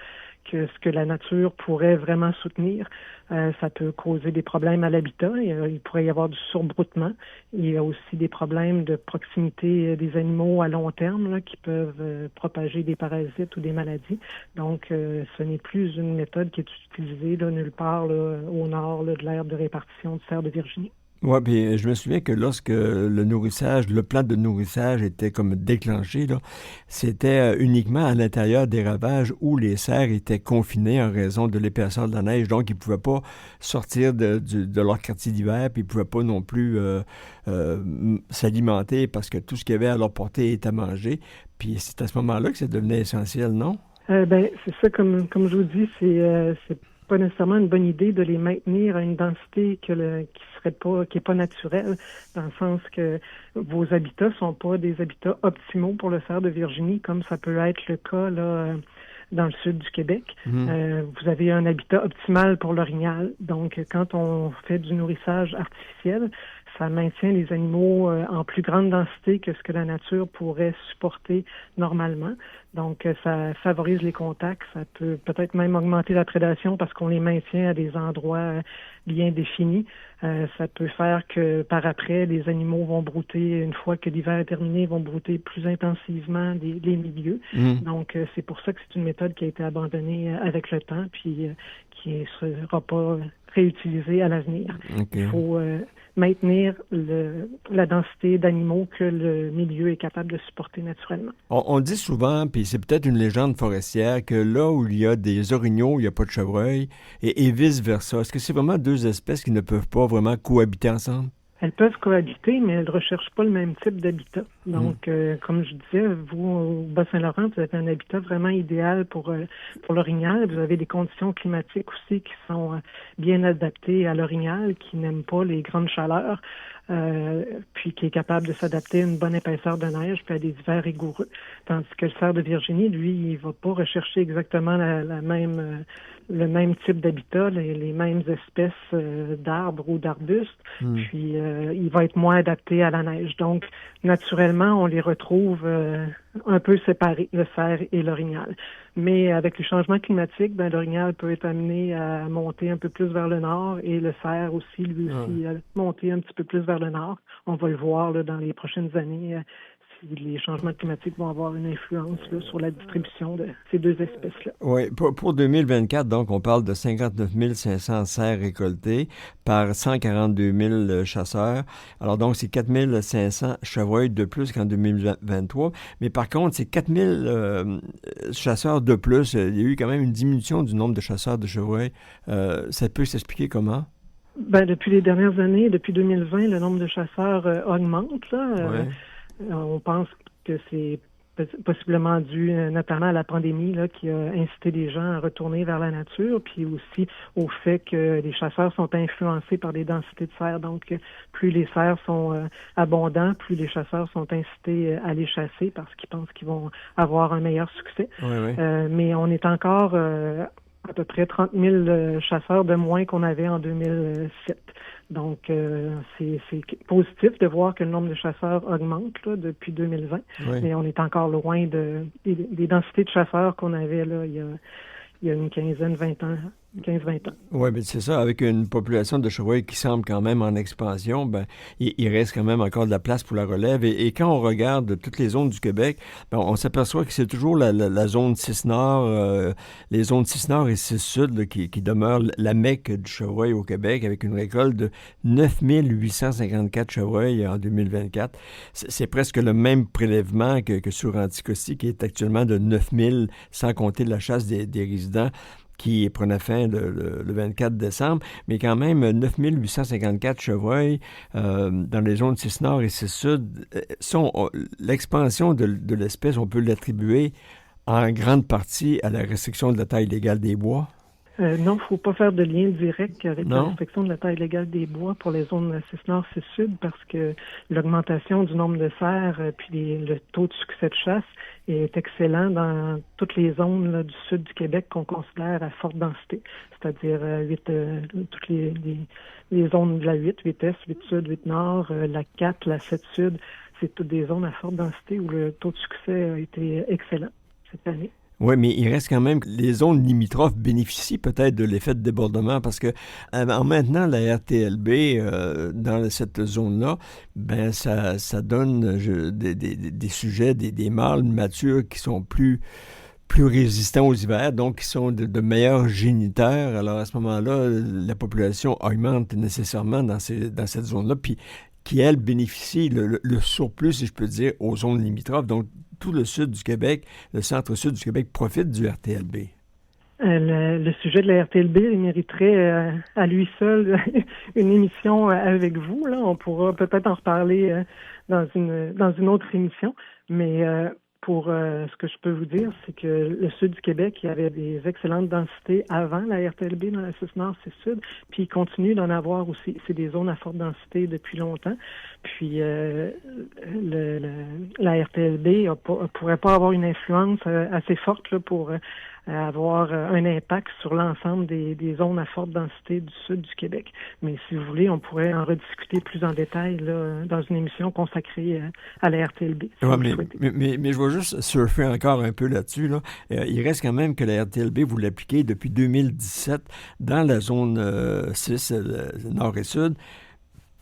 que ce que la nature pourrait vraiment soutenir. Ça peut causer des problèmes à l'habitat. Il pourrait y avoir du surbroutement. Il y a aussi des problèmes de proximité des animaux à long terme là, qui peuvent propager des parasites ou des maladies. Donc, ce n'est plus une méthode qui est utilisée là, nulle part là, au nord là, de l'aire de répartition du cerf de Virginie. Oui, puis je me souviens que lorsque le plan de nourrissage était comme déclenché, là, c'était uniquement à l'intérieur des ravages où les cerfs étaient confinés en raison de l'épaisseur de la neige. Donc, ils ne pouvaient pas sortir de leur quartier d'hiver, puis ils ne pouvaient pas non plus s'alimenter parce que tout ce qu'il y avait à leur portée était mangé. Puis c'est à ce moment-là que ça devenait essentiel, non? C'est ça, comme je vous dis, c'est pas nécessairement une bonne idée de les maintenir à une densité qui est pas naturelle, dans le sens que vos habitats sont pas des habitats optimaux pour le cerf de Virginie, comme ça peut être le cas là dans le sud du Québec. Vous avez un habitat optimal pour l'orignal. Donc, quand on fait du nourrissage artificiel, ça maintient les animaux en plus grande densité que ce que la nature pourrait supporter normalement. Donc, ça favorise les contacts. Ça peut peut-être même augmenter la prédation parce qu'on les maintient à des endroits bien définis. Ça peut faire que par après, les animaux vont brouter, une fois que l'hiver est terminé, vont brouter plus intensivement les milieux. Donc, c'est pour ça que c'est une méthode qui a été abandonnée avec le temps puis qui ne sera pas réutilisée à l'avenir. Okay. Il faut maintenir la densité d'animaux que le milieu est capable de supporter naturellement. On dit souvent, puis c'est peut-être une légende forestière, que là où il y a des orignaux, il n'y a pas de chevreuil, et vice-versa. Est-ce que c'est vraiment deux espèces qui ne peuvent pas vraiment cohabiter ensemble? Elles peuvent cohabiter, mais elles ne recherchent pas le même type d'habitat. Donc, comme je disais, vous, au Bas-Saint-Laurent, vous avez un habitat vraiment idéal pour l'orignal. Vous avez des conditions climatiques aussi qui sont bien adaptées à l'orignal, qui n'aime pas les grandes chaleurs, puis qui est capable de s'adapter à une bonne épaisseur de neige, puis à des hivers rigoureux. Tandis que le cerf de Virginie, lui, il va pas rechercher exactement le même type d'habitat, les mêmes espèces d'arbres ou d'arbustes, puis il va être moins adapté à la neige. Donc, naturellement, on les retrouve un peu séparés, le cerf et l'orignal. Mais avec les changements climatiques, l'orignal peut être amené à monter un peu plus vers le nord et le cerf aussi, lui aussi, à monter un petit peu plus vers le nord. On va le voir là, dans les prochaines années. Si les changements climatiques vont avoir une influence là, sur la distribution de ces deux espèces-là. Oui, pour 2024, donc, on parle de 59 500 cerfs récoltés par 142 000 chasseurs. Alors, donc, c'est 4 500 chevreuils de plus qu'en 2023. Mais par contre, c'est 4 000 chasseurs de plus. Il y a eu quand même une diminution du nombre de chasseurs de chevreuils. Ça peut s'expliquer comment? Depuis les dernières années, depuis 2020, le nombre de chasseurs augmente, là. On pense que c'est possiblement dû notamment à la pandémie là, qui a incité les gens à retourner vers la nature, puis aussi au fait que les chasseurs sont influencés par des densités de cerfs. Donc, plus les cerfs sont abondants, plus les chasseurs sont incités à les chasser parce qu'ils pensent qu'ils vont avoir un meilleur succès. Mais on est encore à peu près 30 000 chasseurs de moins qu'on avait en 2007. Donc, c'est positif de voir que le nombre de chasseurs augmente là, depuis 2020, mais on est encore loin des densités de chasseurs qu'on avait là, il il y a une 15-20 ans. Oui, mais c'est ça. Avec une population de chevreuils qui semble quand même en expansion, ben, il reste quand même encore de la place pour la relève. Et quand on regarde toutes les zones du Québec, ben, on s'aperçoit que c'est toujours la zone 6 Nord, les zones 6 Nord et 6 Sud là, qui demeurent la mecque du chevreuil au Québec, avec une récolte de 9854 chevreuils en 2024. C'est presque le même prélèvement que sur Anticosti, qui est actuellement de 9000, sans compter la chasse des résidents, qui prenait fin le 24 décembre, mais quand même 9854 chevreuils dans les zones 6 Nord et 6 Sud. L'expansion de l'espèce, on peut l'attribuer en grande partie à la restriction de la taille légale des bois. Non, il ne faut pas faire de lien direct avec la restriction de la taille légale des bois pour les zones 6 Nord, 6 Sud, parce que l'augmentation du nombre de cerfs puis le taux de succès de chasse est excellent dans toutes les zones là, du sud du Québec qu'on considère à forte densité, c'est-à-dire toutes les zones de la 8 Est, 8 Sud, 8 Nord, la 4, la 7 Sud, c'est toutes des zones à forte densité où le taux de succès a été excellent cette année. Oui, mais il reste quand même que les zones limitrophes bénéficient peut-être de l'effet de débordement parce que en maintenant la RTLB dans cette zone-là, ben ça donne des sujets, des mâles matures qui sont plus résistants aux hivers, donc qui sont de meilleurs géniteurs. Alors à ce moment-là, la population augmente nécessairement dans cette zone-là, puis qui, elle, bénéficie le surplus, si je peux dire, aux zones limitrophes. Donc, tout le sud du Québec, le centre-sud du Québec profite du RTLB. Le sujet de la RTLB, il mériterait à lui seul une émission avec vous. Là. On pourra peut-être en reparler dans une autre émission, mais pour ce que je peux vous dire, c'est que le sud du Québec, il y avait des excellentes densités avant la RTLB dans la 6 Nord, 6 Sud, puis il continue d'en avoir aussi. C'est des zones à forte densité depuis longtemps. Puis la RTLB pourrait pas avoir une influence assez forte là, pour avoir un impact sur l'ensemble des zones à forte densité du sud du Québec. Mais si vous voulez, on pourrait en rediscuter plus en détail là, dans une émission consacrée à la RTLB. Si mais je vais juste surfer encore un peu là-dessus. Là. Il reste quand même que la RTLB, vous l'appliquez depuis 2017 dans la zone 6, nord et sud.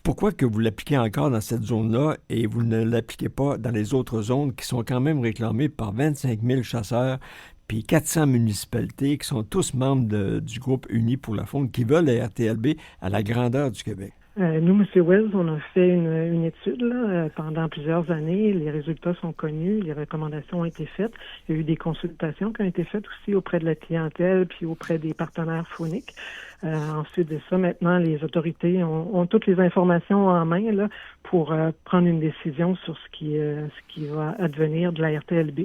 Pourquoi que vous l'appliquez encore dans cette zone-là et vous ne l'appliquez pas dans les autres zones qui sont quand même réclamées par 25 000 chasseurs puis 400 municipalités qui sont tous membres du groupe Unis pour la faune qui veulent la RTLB à la grandeur du Québec? Nous, M. Wells, on a fait une étude là, pendant plusieurs années. Les résultats sont connus, les recommandations ont été faites. Il y a eu des consultations qui ont été faites aussi auprès de la clientèle puis auprès des partenaires fauniques. Ensuite de ça, maintenant, les autorités ont toutes les informations en main là, pour prendre une décision sur ce qui va advenir de la RTLB.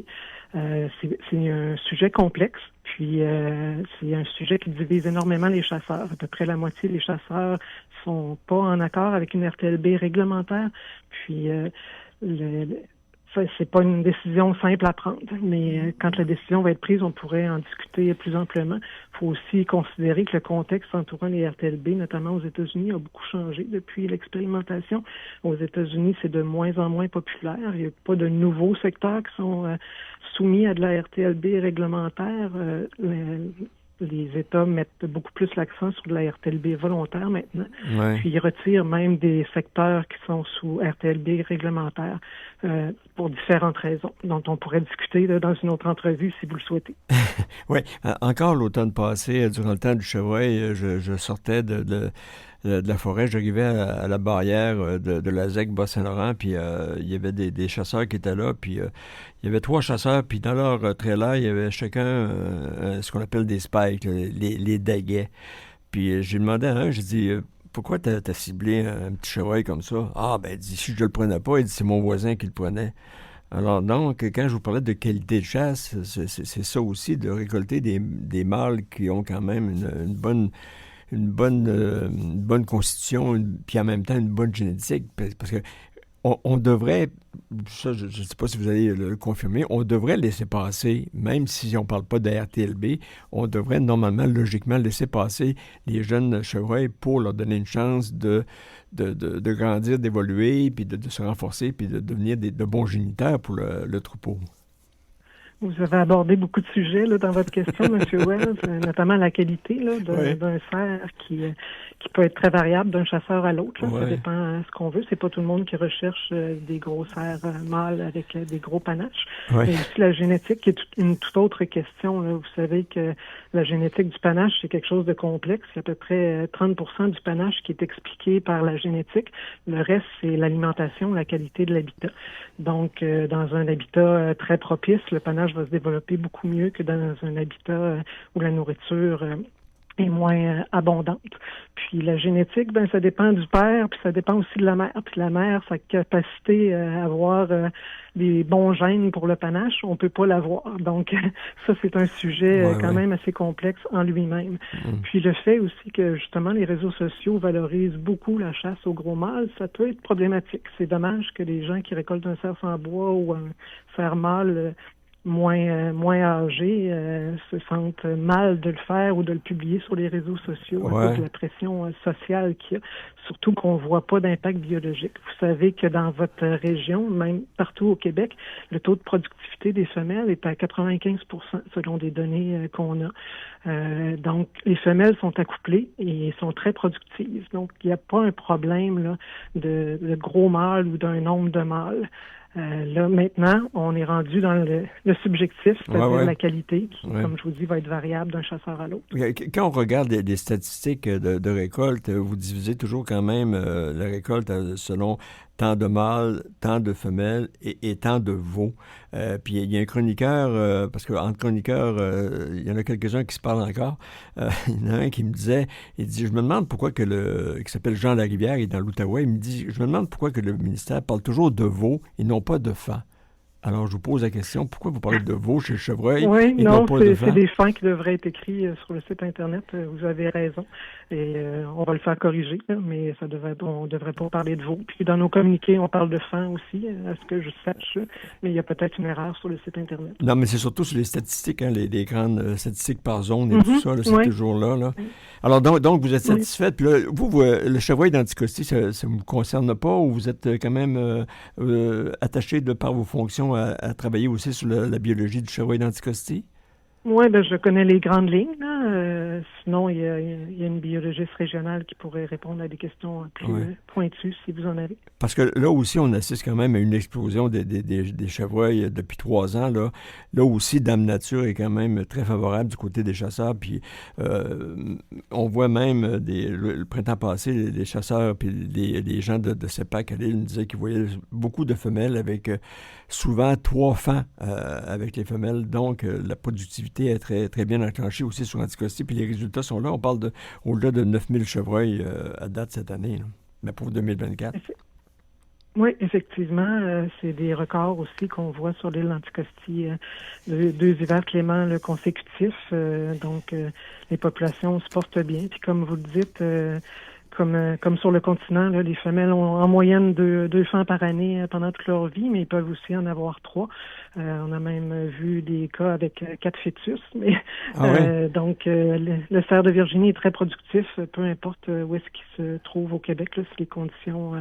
C'est un sujet complexe, puis c'est un sujet qui divise énormément les chasseurs. À peu près la moitié des chasseurs sont pas en accord avec une RTLB réglementaire, puis c'est pas une décision simple à prendre, mais quand la décision va être prise, on pourrait en discuter plus amplement. Il faut aussi considérer que le contexte entourant les RTLB, notamment aux États-Unis, a beaucoup changé depuis l'expérimentation. Aux États-Unis, c'est de moins en moins populaire. Il n'y a pas de nouveaux secteurs qui sont soumis à de la RTLB réglementaire. Les États mettent beaucoup plus l'accent sur de la RTLB volontaire maintenant. Ouais. Puis ils retirent même des secteurs qui sont sous RTLB réglementaire pour différentes raisons, dont on pourrait discuter là, dans une autre entrevue si vous le souhaitez. Oui. Encore l'automne passé, durant le temps du chevreuil, je sortais de la forêt, j'arrivais à la barrière de la ZEC Bas-Saint-Laurent, puis il y avait des chasseurs qui étaient là, puis il y avait 3 chasseurs, puis dans leur trailer, il y avait chacun ce qu'on appelle des spikes, les daguets. Puis j'ai demandé à un, j'ai dit pourquoi t'as ciblé un petit chevreuil comme ça? Ah, ben, il dit, si je le prenais pas, il dit, c'est mon voisin qui le prenait. Alors, donc, quand je vous parlais de qualité de chasse, c'est ça aussi, de récolter des mâles qui ont quand même une bonne constitution, puis en même temps une bonne génétique, parce que on devrait, ça je ne sais pas si vous allez le confirmer, on devrait laisser passer, même si on ne parle pas de RTLB, on devrait normalement, logiquement, laisser passer les jeunes chevreuils pour leur donner une chance de grandir, d'évoluer, puis de se renforcer, puis de devenir de bons géniteurs pour le troupeau. Vous avez abordé beaucoup de sujets là, dans votre question, M. Wells, notamment la qualité là, d'un cerf qui peut être très variable d'un chasseur à l'autre. Ça dépend de ce qu'on veut. C'est pas tout le monde qui recherche des gros cerfs mâles avec des gros panaches. Mais aussi la génétique qui est une toute autre question. Là. Vous savez que la génétique du panache, c'est quelque chose de complexe. Il y a à peu près 30% du panache qui est expliqué par la génétique. Le reste, c'est l'alimentation, la qualité de l'habitat. Donc, dans un habitat très propice, le panache va se développer beaucoup mieux que dans un habitat où la nourriture est moins abondante. Puis la génétique, ça dépend du père, puis ça dépend aussi de la mère. Puis la mère, sa capacité à avoir des bons gènes pour le panache, on peut pas l'avoir. Donc ça, c'est un sujet quand même assez complexe en lui-même. Puis le fait aussi que justement les réseaux sociaux valorisent beaucoup la chasse au gros mâle, ça peut être problématique. C'est dommage que les gens qui récoltent un cerf sans bois ou un cerf mâle moins âgés se sentent mal de le faire ou de le publier sur les réseaux sociaux à cause de la pression sociale qu'il y a, surtout qu'on voit pas d'impact biologique. Vous savez que dans votre région, même partout au Québec, le taux de productivité des femelles est à 95% selon des données qu'on a. Donc, les femelles sont accouplées et sont très productives. Donc, il n'y a pas un problème là, de gros mâles ou d'un nombre de mâles. Là, maintenant, on est rendu dans le subjectif, c'est-à-dire la qualité, qui, comme je vous dis, va être variable d'un chasseur à l'autre. Quand on regarde les statistiques de récolte, vous divisez toujours quand même la récolte selon tant de mâles, tant de femelles et tant de veaux. Puis il y a un chroniqueur, parce qu'entre chroniqueurs, il y en a quelques-uns qui se parlent encore. Il y en a un qui me disait, il dit, je me demande pourquoi qui s'appelle Jean Larivière, il est dans l'Outaouais, il me dit, je me demande pourquoi que le ministère parle toujours de veaux et non pas de fans. Alors, je vous pose la question, pourquoi vous parlez de veaux chez le chevreuil et non pas de fans? C'est des fans qui devraient être écrits sur le site Internet. Vous avez raison. Et on va le faire corriger, mais on devrait pas parler de veaux. Puis dans nos communiqués, on parle de fans aussi, à ce que je sache. Mais il y a peut-être une erreur sur le site Internet. Non, mais c'est surtout sur les statistiques, les grandes statistiques par zone et tout ça, là, c'est toujours là. Alors, donc vous êtes satisfaite. Puis là, vous, le chevreuil d'Anticosti, ça ne vous concerne pas ou vous êtes quand même attaché de par vos fonctions à travailler aussi sur la biologie du chevreuil d'Anticosti? Oui, je connais les grandes lignes. Là. Sinon, il y a une biologiste régionale qui pourrait répondre à des questions plus pointues si vous en avez. Parce que là aussi, on assiste quand même à une explosion des chevreuils depuis 3 ans. Là aussi, Dame Nature est quand même très favorable du côté des chasseurs. Puis on voit même le printemps passé, les chasseurs puis les gens de CEPAC à l'île nous disaient qu'ils voyaient beaucoup de femelles avec souvent 3 fans avec les femelles. Donc, la productivité est très, très bien enclenchée aussi sur Anticosti. Puis les résultats sont là. On parle au-delà de 9000 chevreuils à date cette année, là. Mais pour 2024. Oui, effectivement. C'est des records aussi qu'on voit sur l'île d'Anticosti. 2 hivers cléments consécutifs. Donc, les populations se portent bien. Puis comme vous le dites... Comme sur le continent, là, les femelles ont en moyenne 2 fans par année pendant toute leur vie, mais ils peuvent aussi en avoir 3. On a même vu des cas avec 4 fœtus. Mais, donc, le cerf de Virginie est très productif, peu importe où est-ce qu'il se trouve au Québec. Là, si les conditions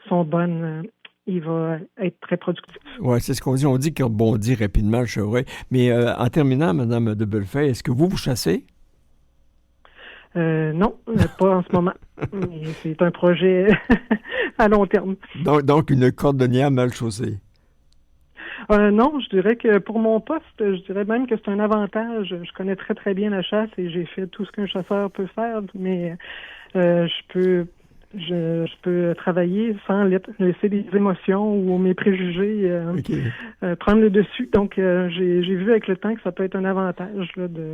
sont bonnes, il va être très productif. Oui, c'est ce qu'on dit. On dit qu'il rebondit rapidement, le chevreuil. Mais en terminant, Mme de Bellefeuille, est-ce que vous chassez? Non, pas en ce moment. Mais c'est un projet à long terme. Donc une cordonnière mal chaussée. Non, je dirais que pour mon poste, je dirais même que c'est un avantage. Je connais très, très bien la chasse et j'ai fait tout ce qu'un chasseur peut faire, mais je peux travailler sans laisser des émotions ou mes préjugés prendre le dessus. Donc, j'ai vu avec le temps que ça peut être un avantage là, de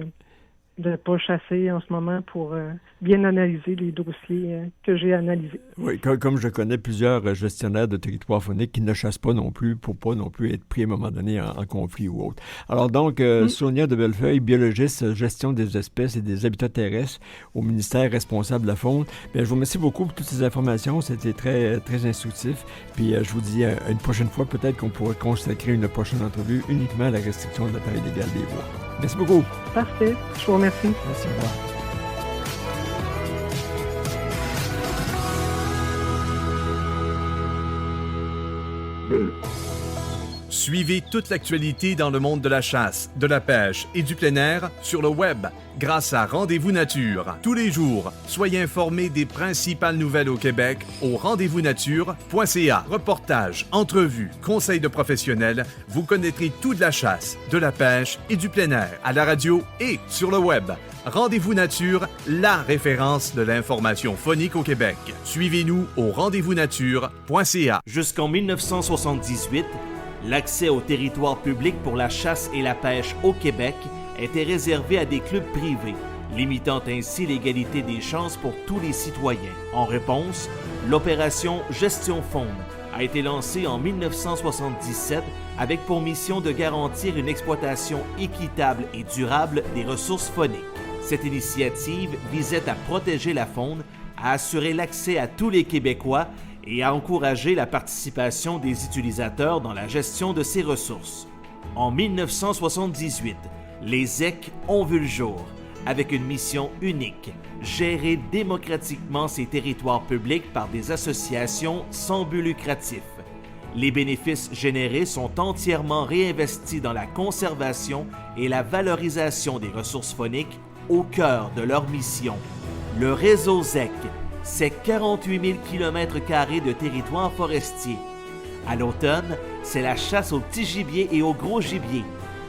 ne pas chasser en ce moment pour bien analyser les dossiers que j'ai analysés. Oui, comme je connais plusieurs gestionnaires de territoires fauniques qui ne chassent pas non plus pour pas non plus être pris à un moment donné en conflit ou autre. Alors donc, Sonia de Bellefeuille, biologiste, gestion des espèces et des habitats terrestres au ministère responsable de la faune. Bien, je vous remercie beaucoup pour toutes ces informations. C'était très, très instructif. Puis je vous dis à une prochaine fois, peut-être qu'on pourra consacrer une prochaine entrevue uniquement à la restriction de la taille légale des bois. Merci beaucoup. Parfait. Je vous remercie. Merci, au revoir. Suivez toute l'actualité dans le monde de la chasse, de la pêche et du plein air sur le web grâce à Rendez-vous Nature. Tous les jours, soyez informés des principales nouvelles au Québec au rendez-vous-nature.ca. Reportages, entrevues, conseils de professionnels, vous connaîtrez tout de la chasse, de la pêche et du plein air à la radio et sur le web. Rendez-vous Nature, la référence de l'information phonique au Québec. Suivez-nous au rendez-vous-nature.ca. Jusqu'en 1978, l'accès au territoire public pour la chasse et la pêche au Québec était réservé à des clubs privés, limitant ainsi l'égalité des chances pour tous les citoyens. En réponse, l'opération Gestion Faune a été lancée en 1977 avec pour mission de garantir une exploitation équitable et durable des ressources fauniques. Cette initiative visait à protéger la faune, à assurer l'accès à tous les Québécois et à encourager la participation des utilisateurs dans la gestion de ces ressources. En 1978, les ZEC ont vu le jour, avec une mission unique, gérer démocratiquement ces territoires publics par des associations sans but lucratif. Les bénéfices générés sont entièrement réinvestis dans la conservation et la valorisation des ressources fauniques au cœur de leur mission. Le réseau ZEC, c'est 48 000 km² de territoire forestier. À l'automne, c'est la chasse au petit gibier et au gros gibier,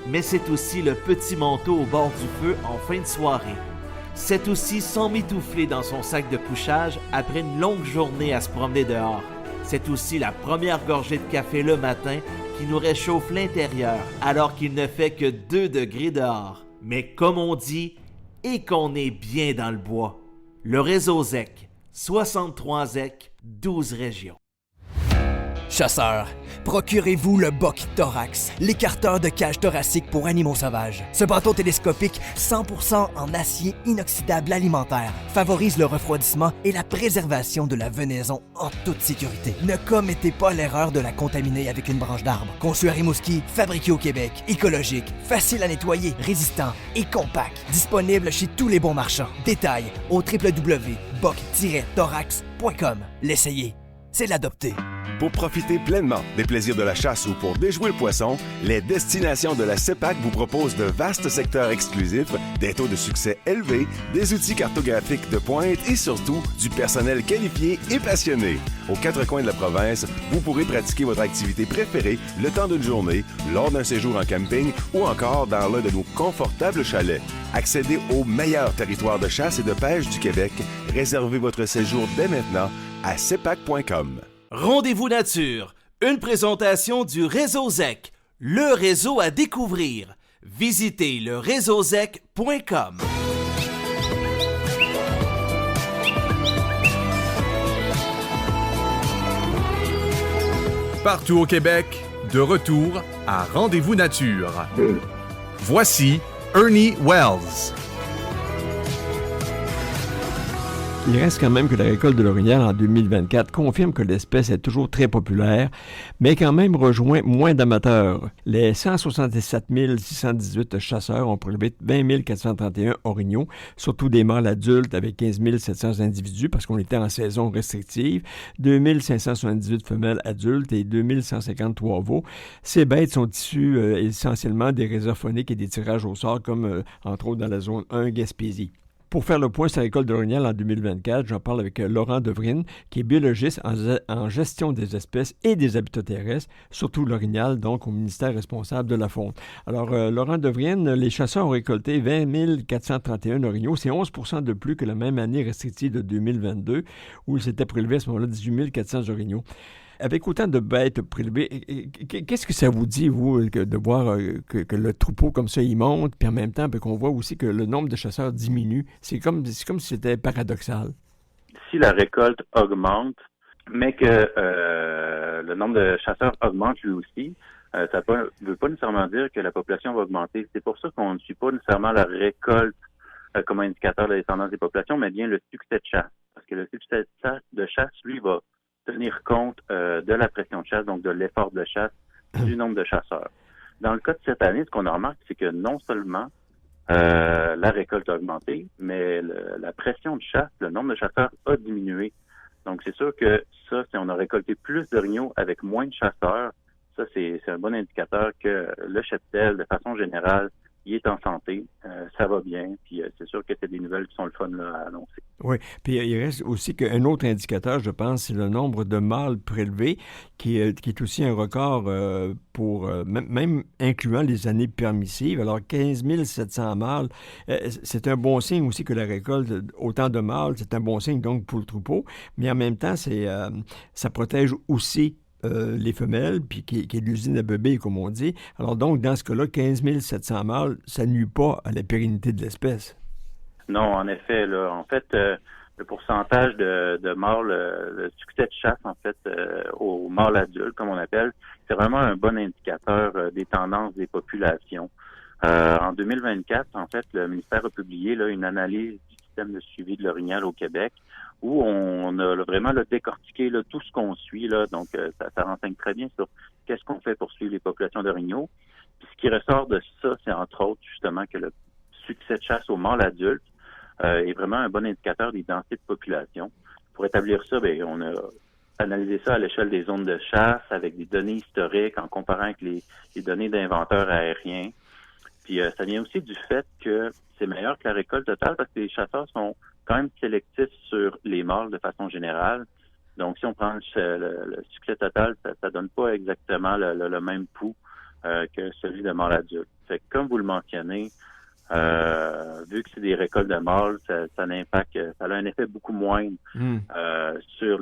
mais c'est aussi le petit manteau au bord du feu en fin de soirée. C'est aussi s'emmitoufler dans son sac de couchage après une longue journée à se promener dehors. C'est aussi la première gorgée de café le matin qui nous réchauffe l'intérieur alors qu'il ne fait que 2 degrés dehors. Mais comme on dit, et qu'on est bien dans le bois. Le réseau ZEC, 63 ZEC, 12 régions. Chasseurs, procurez-vous le BOC Thorax, l'écarteur de cage thoracique pour animaux sauvages. Ce bâton télescopique 100% en acier inoxydable alimentaire favorise le refroidissement et la préservation de la venaison en toute sécurité. Ne commettez pas l'erreur de la contaminer avec une branche d'arbre. Conçu à Rimouski, fabriqué au Québec, écologique, facile à nettoyer, résistant et compact. Disponible chez tous les bons marchands. Détails au www.boc-thorax.com. L'essayer, c'est l'adopter. Pour profiter pleinement des plaisirs de la chasse ou pour déjouer le poisson, les destinations de la CEPAC vous proposent de vastes secteurs exclusifs, des taux de succès élevés, des outils cartographiques de pointe et surtout du personnel qualifié et passionné. Aux 4 coins de la province, vous pourrez pratiquer votre activité préférée le temps d'une journée, lors d'un séjour en camping ou encore dans l'un de nos confortables chalets. Accédez au meilleur territoire de chasse et de pêche du Québec. Réservez votre séjour dès maintenant à cepac.com. Rendez-vous Nature, une présentation du réseau ZEC, le réseau à découvrir. Visitez le réseauzec.com. Partout au Québec, de retour à Rendez-vous Nature. Voici Ernie Wells. Il reste quand même que la récolte de l'orignal en 2024 confirme que l'espèce est toujours très populaire, mais quand même rejoint moins d'amateurs. Les 167 618 chasseurs ont prélevé 20 431 orignaux, surtout des mâles adultes avec 15 700 individus parce qu'on était en saison restrictive, 2 578 femelles adultes et 2 153 veaux. Ces bêtes sont issues essentiellement des réserves fauniques et des tirages au sort comme entre autres dans la zone 1 Gaspésie. Pour faire le point sur la récolte de l'orignal en 2024, j'en parle avec Laurent Devrine, qui est biologiste en gestion des espèces et des habitats terrestres, surtout l'orignal, donc au ministère responsable de la faune. Alors, Laurent Devrine, les chasseurs ont récolté 20 431 orignaux. C'est 11 % de plus que la même année restrictive de 2022, où il s'était prélevé à ce moment-là 18 400 orignaux. Avec autant de bêtes prélevées, qu'est-ce que ça vous dit, vous, de voir que le troupeau comme ça, il monte, puis en même temps, qu'on voit aussi que le nombre de chasseurs diminue? C'est comme si c'était paradoxal. Si la récolte augmente, mais que le nombre de chasseurs augmente lui aussi, ça ne veut pas nécessairement dire que la population va augmenter. C'est pour ça qu'on ne suit pas nécessairement la récolte comme indicateur de la descendance des populations, mais bien le succès de chasse. Parce que le succès de chasse, lui, va tenir compte de la pression de chasse, donc de l'effort de chasse, du nombre de chasseurs. Dans le cas de cette année, ce qu'on a remarqué, c'est que non seulement la récolte a augmenté, mais la pression de chasse, le nombre de chasseurs a diminué. Donc, c'est sûr que ça, si on a récolté plus d'orignaux avec moins de chasseurs, ça, c'est un bon indicateur que le cheptel, de façon générale, il est en santé, ça va bien, puis c'est sûr que c'est des nouvelles qui sont le fun là, à annoncer. Oui, puis il reste aussi qu'un autre indicateur, je pense, c'est le nombre de mâles prélevés, qui est aussi un record pour, même incluant les années permissives. Alors, 15 700 mâles, c'est un bon signe aussi que la récolte, autant de mâles, c'est un bon signe donc pour le troupeau, mais en même temps, ça protège aussi les femelles, puis qui est l'usine à bébés, comme on dit. Alors donc, dans ce cas-là, 15 700 mâles, ça nuit pas à la pérennité de l'espèce. Non, en effet, là, en fait, le pourcentage de mâles, le succès de chasse, en fait, aux mâles adultes, comme on appelle, c'est vraiment un bon indicateur des tendances des populations. En 2024, en fait, le ministère a publié là, une analyse du système de suivi de l'orignal au Québec, où on a vraiment décortiqué là, tout ce qu'on suit. Là, donc, ça renseigne très bien sur qu'est-ce qu'on fait pour suivre les populations d'orignaux. Puis, ce qui ressort de ça, c'est entre autres justement que le succès de chasse aux mâles adultes est vraiment un bon indicateur des densités de population. Pour établir ça, on a analysé ça à l'échelle des zones de chasse avec des données historiques en comparant avec les données d'inventaires aériens. Puis ça vient aussi du fait que c'est meilleur que la récolte totale parce que les chasseurs sont quand même sélectifs sur les mâles de façon générale. Donc, si on prend le succès total, ça donne pas exactement le même pouls que celui de mâles adultes. Fait que, comme vous le mentionnez, vu que c'est des récoltes de mâles, ça a un effet beaucoup moindre sur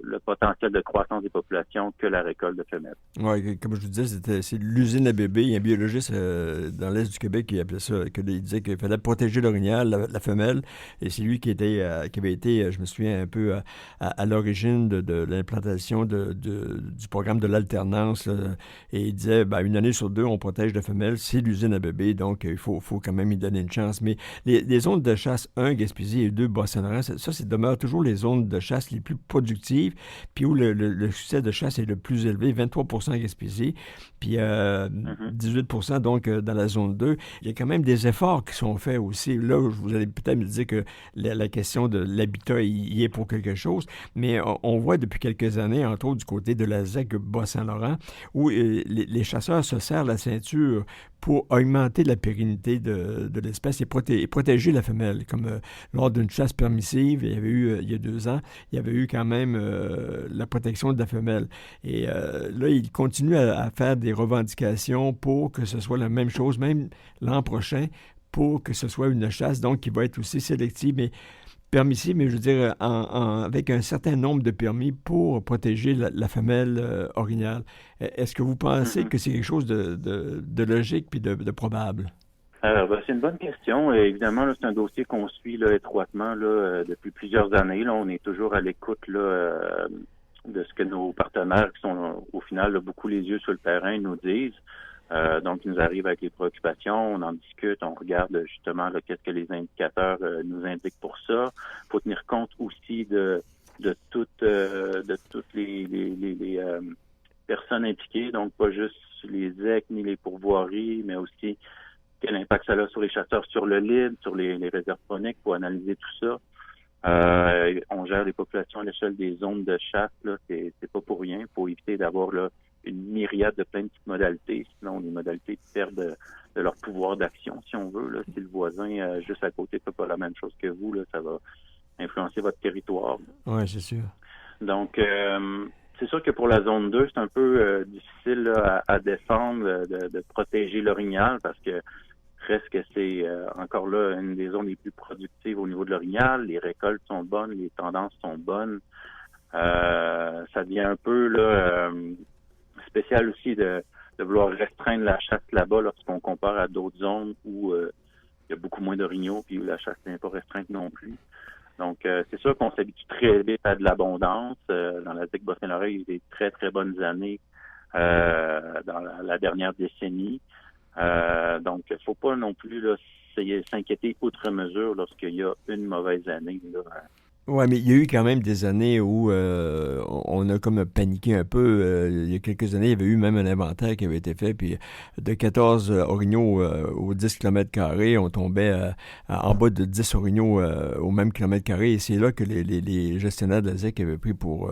le potentiel de croissance des populations que la récolte de femelles. Oui, comme je vous disais, c'est l'usine à bébés. Il y a un biologiste dans l'Est du Québec qui appelait ça, il disait qu'il fallait protéger l'orignal, la femelle, et c'est lui qui avait été, je me souviens un peu, à l'origine de l'implantation du programme de l'alternance, et il disait, une année sur deux, on protège la femelle, c'est l'usine à bébés, donc il faut quand même y donner une chance. Mais les zones de chasse 1, Gaspésie, et 2, Bas-Saint-Laurent, ça demeure toujours les zones de chasse les plus productives, puis où le succès de chasse est le plus élevé, 23 % à Gaspésie, puis 18 % donc dans la zone 2. Il y a quand même des efforts qui sont faits aussi. Là, vous allez peut-être me dire que la question de l'habitat y est pour quelque chose, mais on voit depuis quelques années, entre autres du côté de la ZEC Bas-Saint-Laurent, où les chasseurs se serrent la ceinture pour augmenter la pérennité de l'espèce et protéger la femelle. Comme lors d'une chasse permissive, il y avait eu, il y a 2 ans, il y avait eu quand même la protection de la femelle. Et là, il continue à faire des revendications pour que ce soit la même chose, même l'an prochain, pour que ce soit une chasse, donc qui va être aussi sélective, mais permissive, mais je veux dire, avec un certain nombre de permis pour protéger la femelle orignale. Est-ce que vous pensez que c'est quelque chose de logique puis de probable? Alors, c'est une bonne question. Évidemment, là, c'est un dossier qu'on suit là, étroitement là, depuis plusieurs années. Là, on est toujours à l'écoute là, de ce que nos partenaires, qui sont au final là, beaucoup les yeux sur le terrain, nous disent. Donc, ils nous arrivent avec les préoccupations, on en discute, on regarde justement là, qu'est-ce que les indicateurs nous indiquent pour ça. Il faut tenir compte aussi de toutes les personnes impliquées, donc pas juste les ZEC ni les pourvoiries, mais aussi quel impact ça a sur les chasseurs sur le libre, sur les réserves phoniques, pour analyser tout ça. On gère les populations à l'échelle des zones de chasse, là, c'est pas pour rien. Il faut éviter d'avoir là une myriade de plein de petites modalités, sinon les modalités perdent de leur pouvoir d'action, si on veut. Là. Si le voisin juste à côté fait pas la même chose que vous, là, ça va influencer votre territoire. Oui, c'est sûr. Donc, c'est sûr que pour la zone 2, c'est un peu difficile là, à défendre, de protéger l'orignal, parce que reste que c'est encore là une des zones les plus productives au niveau de l'orignal. Les récoltes sont bonnes, les tendances sont bonnes. Ça devient un peu là spécial aussi de vouloir restreindre la chasse là-bas lorsqu'on compare à d'autres zones où il y a beaucoup moins d'orignaux puis où la chasse n'est pas restreinte non plus. Donc, c'est sûr qu'on s'habitue très vite à de l'abondance. Dans la ZEC Bas-Saint-Laurent, il y a eu des très, très bonnes années dans la dernière décennie. Donc, il ne faut pas non plus là, s'inquiéter outre mesure lorsqu'il y a une mauvaise année. Oui, mais il y a eu quand même des années où on a comme paniqué un peu. Il y a quelques années, il y avait eu même un inventaire qui avait été fait, puis de 14 orignaux aux 10 km², on tombait en bas de 10 orignaux au même kilomètre carré, et c'est là que les gestionnaires de la ZEC avaient pris pour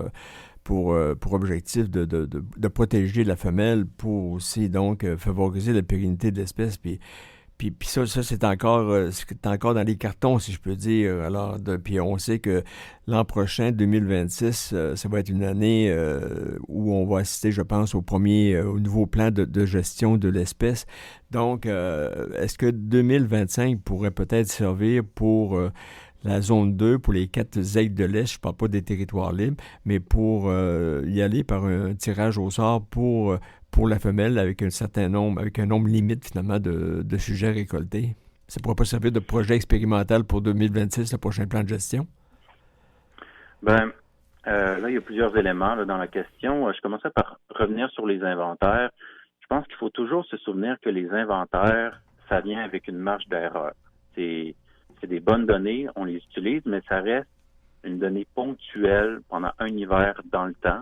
pour objectif de protéger la femelle pour aussi donc favoriser la pérennité de l'espèce. Puis ça c'est encore dans les cartons, si je peux dire. Alors, puis on sait que l'an prochain, 2026, ça va être une année où on va assister, je pense, au nouveau plan de gestion de l'espèce. Donc, est-ce que 2025 pourrait peut-être servir pour la zone 2, pour les 4 aigles de l'Est, je ne parle pas des territoires libres, mais pour y aller par un tirage au sort pour la femelle avec un nombre limite finalement de sujets récoltés? Ça ne pourrait pas servir de projet expérimental pour 2026, le prochain plan de gestion? Là, il y a plusieurs éléments là, dans la question. Je commençais par revenir sur les inventaires. Je pense qu'il faut toujours se souvenir que les inventaires, ça vient avec une marge d'erreur. C'est des bonnes données, on les utilise, mais ça reste une donnée ponctuelle pendant un hiver dans le temps,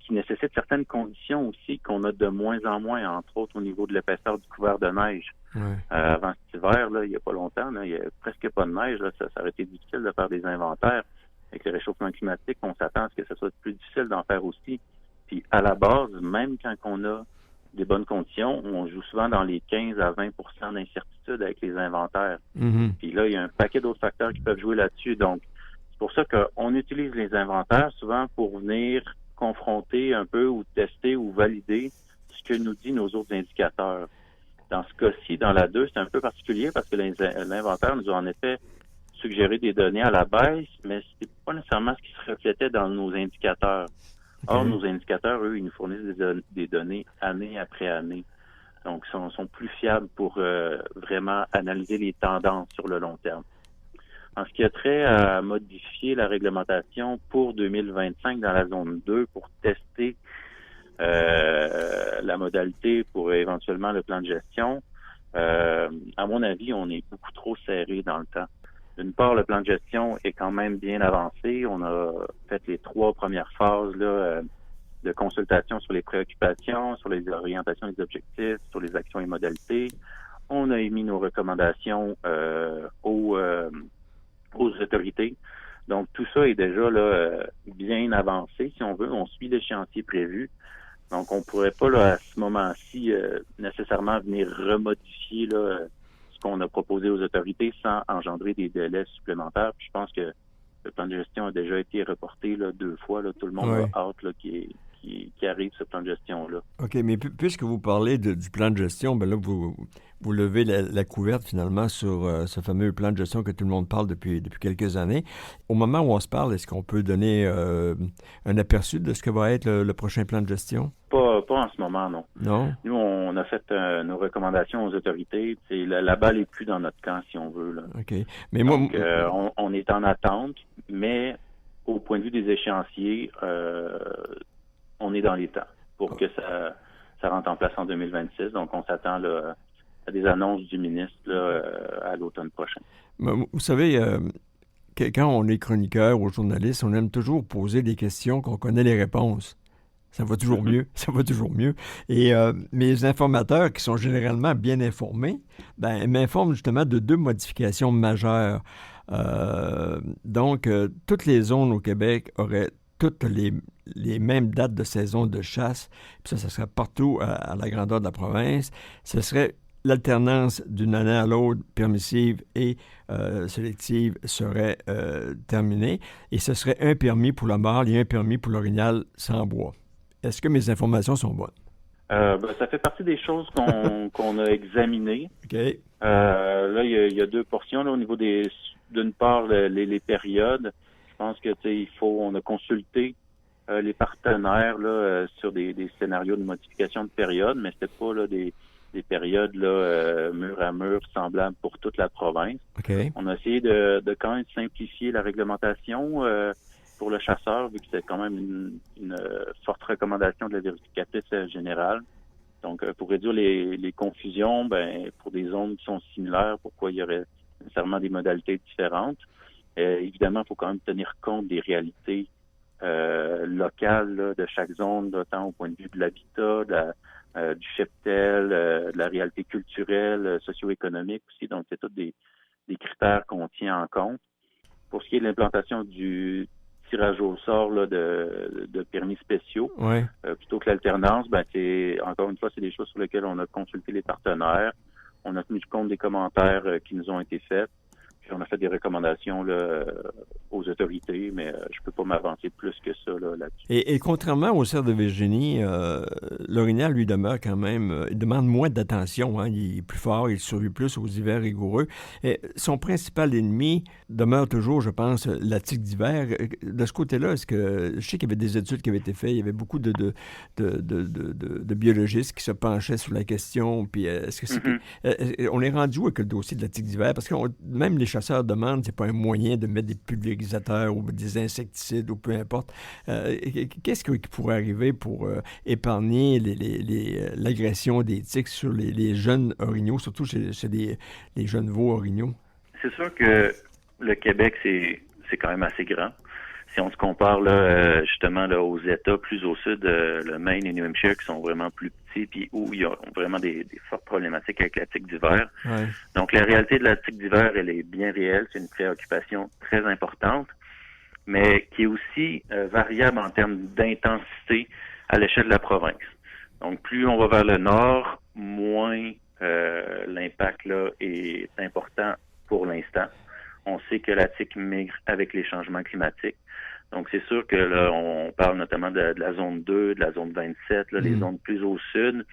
qui nécessite certaines conditions aussi qu'on a de moins en moins, entre autres au niveau de l'épaisseur du couvert de neige. Ouais. Avant cet hiver, là, il n'y a pas longtemps, là, il n'y a presque pas de neige. Là, ça aurait été difficile de faire des inventaires. Avec le réchauffement climatique, on s'attend à ce que ça soit plus difficile d'en faire aussi. Puis à la base, même quand on a des bonnes conditions, on joue souvent dans les 15 à 20 % d'incertitude avec les inventaires. Mm-hmm. Puis là, il y a un paquet d'autres facteurs qui peuvent jouer là-dessus. Donc, c'est pour ça qu'on utilise les inventaires souvent pour venir confronter un peu ou tester ou valider ce que nous disent nos autres indicateurs. Dans ce cas-ci, dans la 2, c'est un peu particulier parce que l'inventaire nous a en effet suggéré des données à la baisse, mais c'est pas nécessairement ce qui se reflétait dans nos indicateurs. Or, nos indicateurs, eux, ils nous fournissent des données année après année. Donc, sont plus fiables pour vraiment analyser les tendances sur le long terme. En ce qui a trait à modifier la réglementation pour 2025 dans la zone 2 pour tester la modalité pour éventuellement le plan de gestion, à mon avis, on est beaucoup trop serré dans le temps. D'une part, le plan de gestion est quand même bien avancé. On a fait les 3 premières phases là, de consultation sur les préoccupations, sur les orientations et les objectifs, sur les actions et modalités. On a émis nos recommandations aux autorités. Donc, tout ça est déjà là, bien avancé, si on veut. On suit l'échéancier prévu. Donc, on ne pourrait pas, là, à ce moment-ci, nécessairement venir remodifier là, ce qu'on a proposé aux autorités sans engendrer des délais supplémentaires. Puis je pense que le plan de gestion a déjà été reporté là, 2 fois. Là. Tout le monde a hâte là, qui arrive ce plan de gestion-là. OK, mais puisque vous parlez du plan de gestion, ben là, vous levez la couverte finalement sur ce fameux plan de gestion que tout le monde parle depuis quelques années. Au moment où on se parle, est-ce qu'on peut donner un aperçu de ce que va être le prochain plan de gestion? Pas en ce moment, non. Non? Nous, on a fait nos recommandations aux autorités. La balle est plus dans notre camp, si on veut. Là. OK. Mais donc, on est en attente, mais au point de vue des échéanciers, on est dans les temps pour que ça rentre en place en 2026. Donc, on s'attend là, à des annonces du ministre là, à l'automne prochain. Vous savez, quand on est chroniqueur ou journaliste, on aime toujours poser des questions qu'on connaît les réponses. Ça va toujours mieux, ça va toujours mieux. Et mes informateurs, qui sont généralement bien informés, m'informent justement de 2 modifications majeures. Donc, toutes les zones au Québec auraient toutes les mêmes dates de saison de chasse. Puis ça serait partout à la grandeur de la province. Ce serait l'alternance d'une année à l'autre, permissive et sélective, serait terminée. Et ce serait un permis pour le mâle et un permis pour l'orignal sans bois. Est-ce que mes informations sont bonnes? Ça fait partie des choses qu'on a examinées. OK. Là, il y a 2 portions là, au niveau d'une part, les périodes. Je pense que on a consulté les partenaires là, sur des scénarios de modification de période, mais c'était pas là, des périodes là, mur à mur semblables pour toute la province. Okay. On a essayé de quand même simplifier la réglementation pour le chasseur, vu que c'est quand même une forte recommandation de la vérificatrice générale. Donc, pour réduire les confusions, pour des zones qui sont similaires, pourquoi il y aurait nécessairement des modalités différentes. Évidemment, il faut quand même tenir compte des réalités locales là, de chaque zone, là, tant au point de vue de l'habitat, du cheptel, de la réalité culturelle, socio-économique aussi. Donc, c'est tous des critères qu'on tient en compte. Pour ce qui est de l'implantation du tirage au sort là, de permis spéciaux. Ouais. Plutôt que l'alternance, encore une fois, c'est des choses sur lesquelles on a consulté les partenaires. On a tenu compte des commentaires qui nous ont été faits. Puis on a fait des recommandations là, aux autorités, mais je peux pas m'avancer plus que ça là-dessus. Et contrairement au cerf de Virginie, l'orignal, lui, demeure quand même... il demande moins d'attention. Hein. Il est plus fort, il survit plus aux hivers rigoureux. Et son principal ennemi demeure toujours, je pense, la tique d'hiver. De ce côté-là, est-ce que... Je sais qu'il y avait des études qui avaient été faites. Il y avait beaucoup de biologistes qui se penchaient sur la question. Puis est-ce que c'est... on est rendu où avec le dossier de la tique d'hiver? Parce que même les chasseurs demandent, c'est pas un moyen de mettre des pulvérisateurs ou des insecticides ou peu importe. Qu'est-ce qui pourrait arriver pour épargner l'agression des tiques sur les jeunes orignaux, surtout chez les jeunes veaux orignaux? C'est sûr que le Québec, c'est quand même assez grand. Si on se compare là, justement là, aux États plus au sud, le Maine et New Hampshire, qui sont vraiment plus petits, puis où il y a vraiment des fortes problématiques avec la tique d'hiver. Ouais. Donc la réalité de la tique d'hiver, elle est bien réelle. C'est une préoccupation très importante, mais qui est aussi variable en termes d'intensité à l'échelle de la province. Donc plus on va vers le nord, moins l'impact là est important pour l'instant. On sait que la tique migre avec les changements climatiques. Donc, c'est sûr que là, on parle notamment de la zone 2, de la zone 27, là, les zones plus au sud.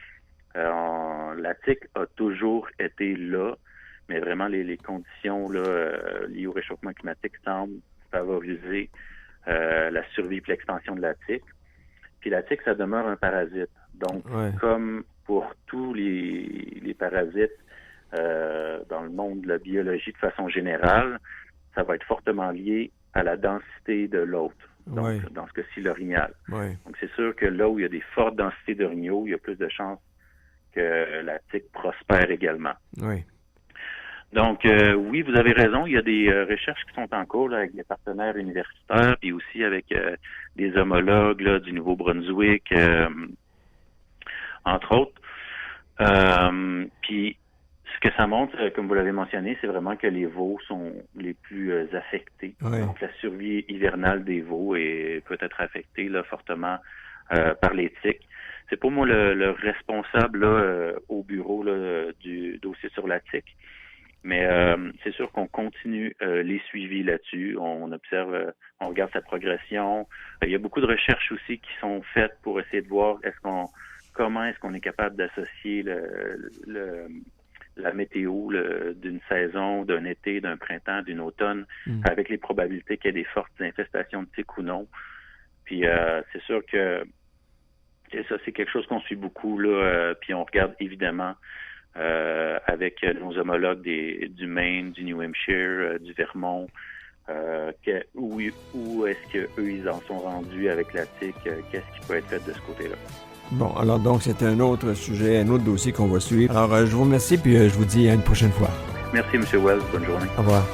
La tique a toujours été là, mais vraiment, les conditions là, liées au réchauffement climatique semblent favoriser la survie et l'expansion de la tique. Puis la tique, ça demeure un parasite. Donc, comme pour tous les parasites dans le monde de la biologie de façon générale, ça va être fortement lié à la densité de l'hôte, donc dans ce cas-ci l'orignal. Donc c'est sûr que là où il y a des fortes densités d'orignaux, il y a plus de chances que la tique prospère également. Donc oui, vous avez raison, il y a des recherches qui sont en cours là, avec des partenaires universitaires, puis aussi avec des homologues là, du Nouveau-Brunswick, entre autres. Puis ce que ça montre, comme vous l'avez mentionné, c'est vraiment que les veaux sont les plus affectés. Donc, la survie hivernale des veaux peut être affectée là, fortement par les tiques. C'est pour moi le responsable là, au bureau là, du dossier sur la tique. Mais c'est sûr qu'on continue les suivis là-dessus. On observe, on regarde sa progression. Il y a beaucoup de recherches aussi qui sont faites pour essayer de voir comment est-ce qu'on est capable d'associer la météo d'une saison, d'un été, d'un printemps, d'une automne, avec les probabilités qu'il y ait des fortes infestations de tiques ou non. Puis c'est sûr que ça, c'est quelque chose qu'on suit beaucoup, là, puis on regarde évidemment avec nos homologues du Maine, du New Hampshire, du Vermont, où est-ce qu'eux, ils en sont rendus avec la tique, qu'est-ce qui peut être fait de ce côté-là. Bon, alors donc, c'est un autre sujet, un autre dossier qu'on va suivre. Alors, je vous remercie, puis je vous dis à une prochaine fois. Merci, M. Wells. Bonne journée. Au revoir.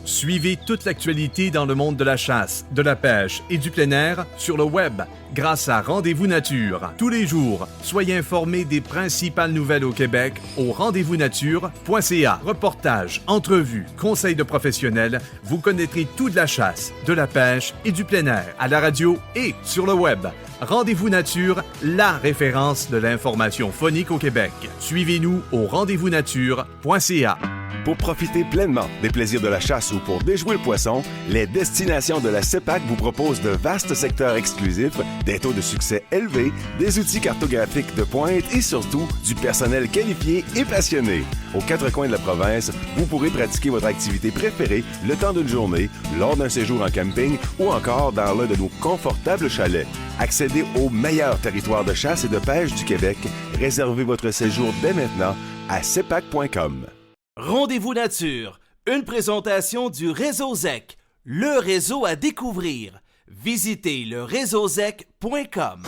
Suivez toute l'actualité dans le monde de la chasse, de la pêche et du plein air sur le web grâce à Rendez-vous Nature. Tous les jours, soyez informés des principales nouvelles au Québec au rendez-vous-nature.ca. Reportages, entrevues, conseils de professionnels, vous connaîtrez tout de la chasse, de la pêche et du plein air à la radio et sur le web. Rendez-vous Nature, la référence de l'information phonique au Québec. Suivez-nous au rendez-vous-nature.ca. Pour profiter pleinement des plaisirs de la chasse ou pour déjouer le poisson, les destinations de la CEPAC vous proposent de vastes secteurs exclusifs, des taux de succès élevés, des outils cartographiques de pointe et surtout du personnel qualifié et passionné. Aux quatre coins de la province, vous pourrez pratiquer votre activité préférée le temps d'une journée, lors d'un séjour en camping ou encore dans l'un de nos confortables chalets. Accédez au meilleur territoire de chasse et de pêche du Québec. Réservez votre séjour dès maintenant à cepac.com. Rendez-vous Nature, une présentation du Réseau ZEC, le réseau à découvrir. Visitez le réseauzec.com.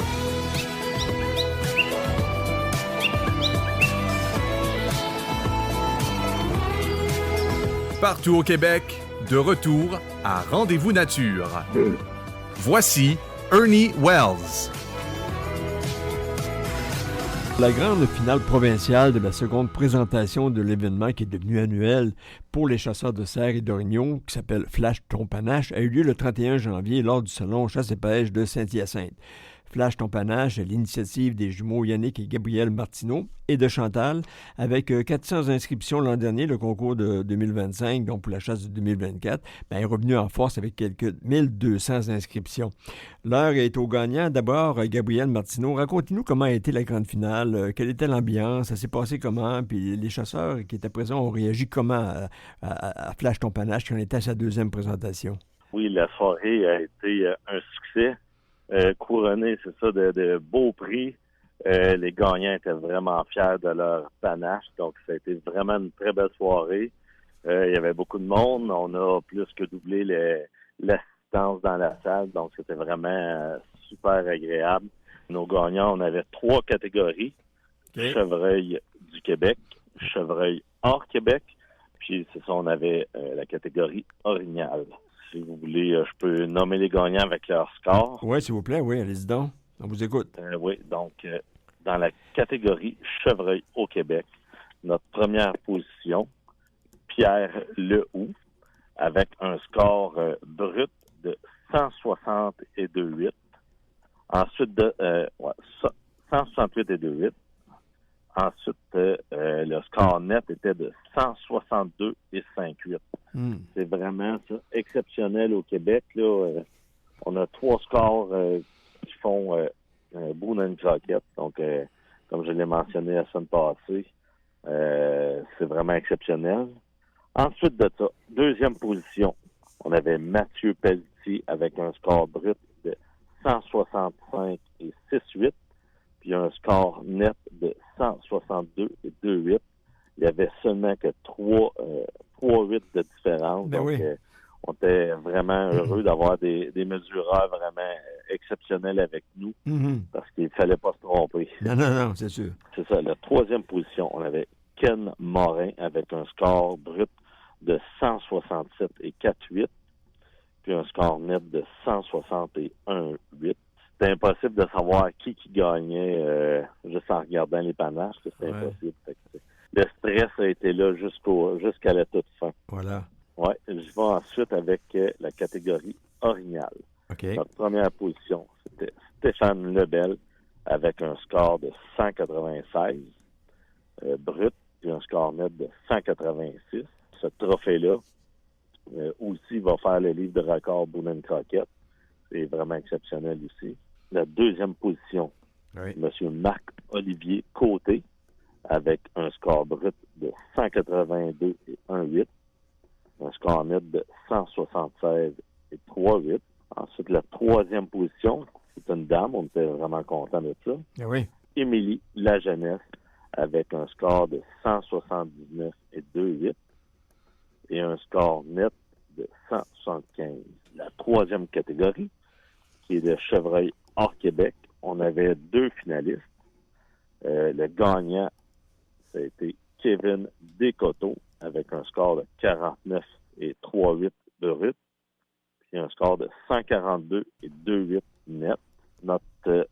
Partout au Québec, de retour à Rendez-vous Nature. Voici Ernie Wells. La grande finale provinciale de la seconde présentation de l'événement qui est devenu annuel pour les chasseurs de cerfs et d'orignaux, qui s'appelle Flash ton panache, a eu lieu le 31 janvier lors du salon Chasse et pêche de Saint-Hyacinthe. Flash ton panache est l'initiative des jumeaux Yannick et Gabriel Martineau et de Chantal, avec 400 inscriptions l'an dernier, le concours de 2025, donc pour la chasse de 2024, est revenu en force avec quelques 1200 inscriptions. L'heure est aux gagnants. D'abord, Gabriel Martineau, racontez-nous comment a été la grande finale, quelle était l'ambiance, ça s'est passé comment, puis les chasseurs qui étaient présents ont réagi comment à Flash ton panache qui en était à sa deuxième présentation. Oui, la soirée a été un succès. Couronné, c'est ça, de beaux prix. Les gagnants étaient vraiment fiers de leur panache. Donc, ça a été vraiment une très belle soirée. Il y avait beaucoup de monde. On a plus que doublé l'assistance dans la salle. Donc, c'était vraiment super agréable. Nos gagnants, on avait 3 catégories. Okay. Chevreuil du Québec, chevreuil hors Québec. Puis, c'est ça, on avait la catégorie orignale. Si vous voulez, je peux nommer les gagnants avec leur score. Oui, s'il vous plaît, oui, allez-y donc. On vous écoute. Oui, donc, dans la catégorie chevreuil au Québec, notre première position, Pierre Lehoux, avec un score brut de 162,8. Ensuite, 168,8. Ensuite, le score net était de 162,58. C'est vraiment ça, exceptionnel au Québec. Là, on a 3 scores qui font beau dans une croquette. Donc, comme je l'ai mentionné la semaine passée, c'est vraiment exceptionnel. Ensuite de ça, deuxième position, on avait Mathieu Pelletier avec un score brut de 165,68. Puis un score net de 162,28. Il y avait seulement que 3,8 de différence. Ben donc, oui. On était vraiment heureux d'avoir des mesureurs vraiment exceptionnels avec nous parce qu'il ne fallait pas se tromper. Non, c'est sûr. C'est ça. La troisième position, on avait Ken Morin avec un score brut de 167,48 puis un score net de 161,8. C'était impossible de savoir qui gagnait juste en regardant les panaches. C'était impossible. Le stress a été là jusqu'à la toute fin. Voilà. Oui, je vais ensuite avec la catégorie orignale. Okay. Notre première position, c'était Stéphane Lebel avec un score de 196 brut, puis un score net de 186. Ce trophée-là aussi va faire le livre de record Boulin Croquette. C'est vraiment exceptionnel aussi. La deuxième position, M. Marc-Olivier Côté, avec un score brut de 182,18, un score net de 176,38. Ensuite, la troisième position, c'est une dame, on était vraiment content de ça. Oui. Émilie Lajeunesse, avec un score de 179,28 et un score net de 175. La troisième catégorie, qui est de chevreuil hors Québec, on avait 2 finalistes. Le gagnant, ça a été Kevin Descoteaux avec un score de 49,38 brut, puis un score de 142,28 net. Notre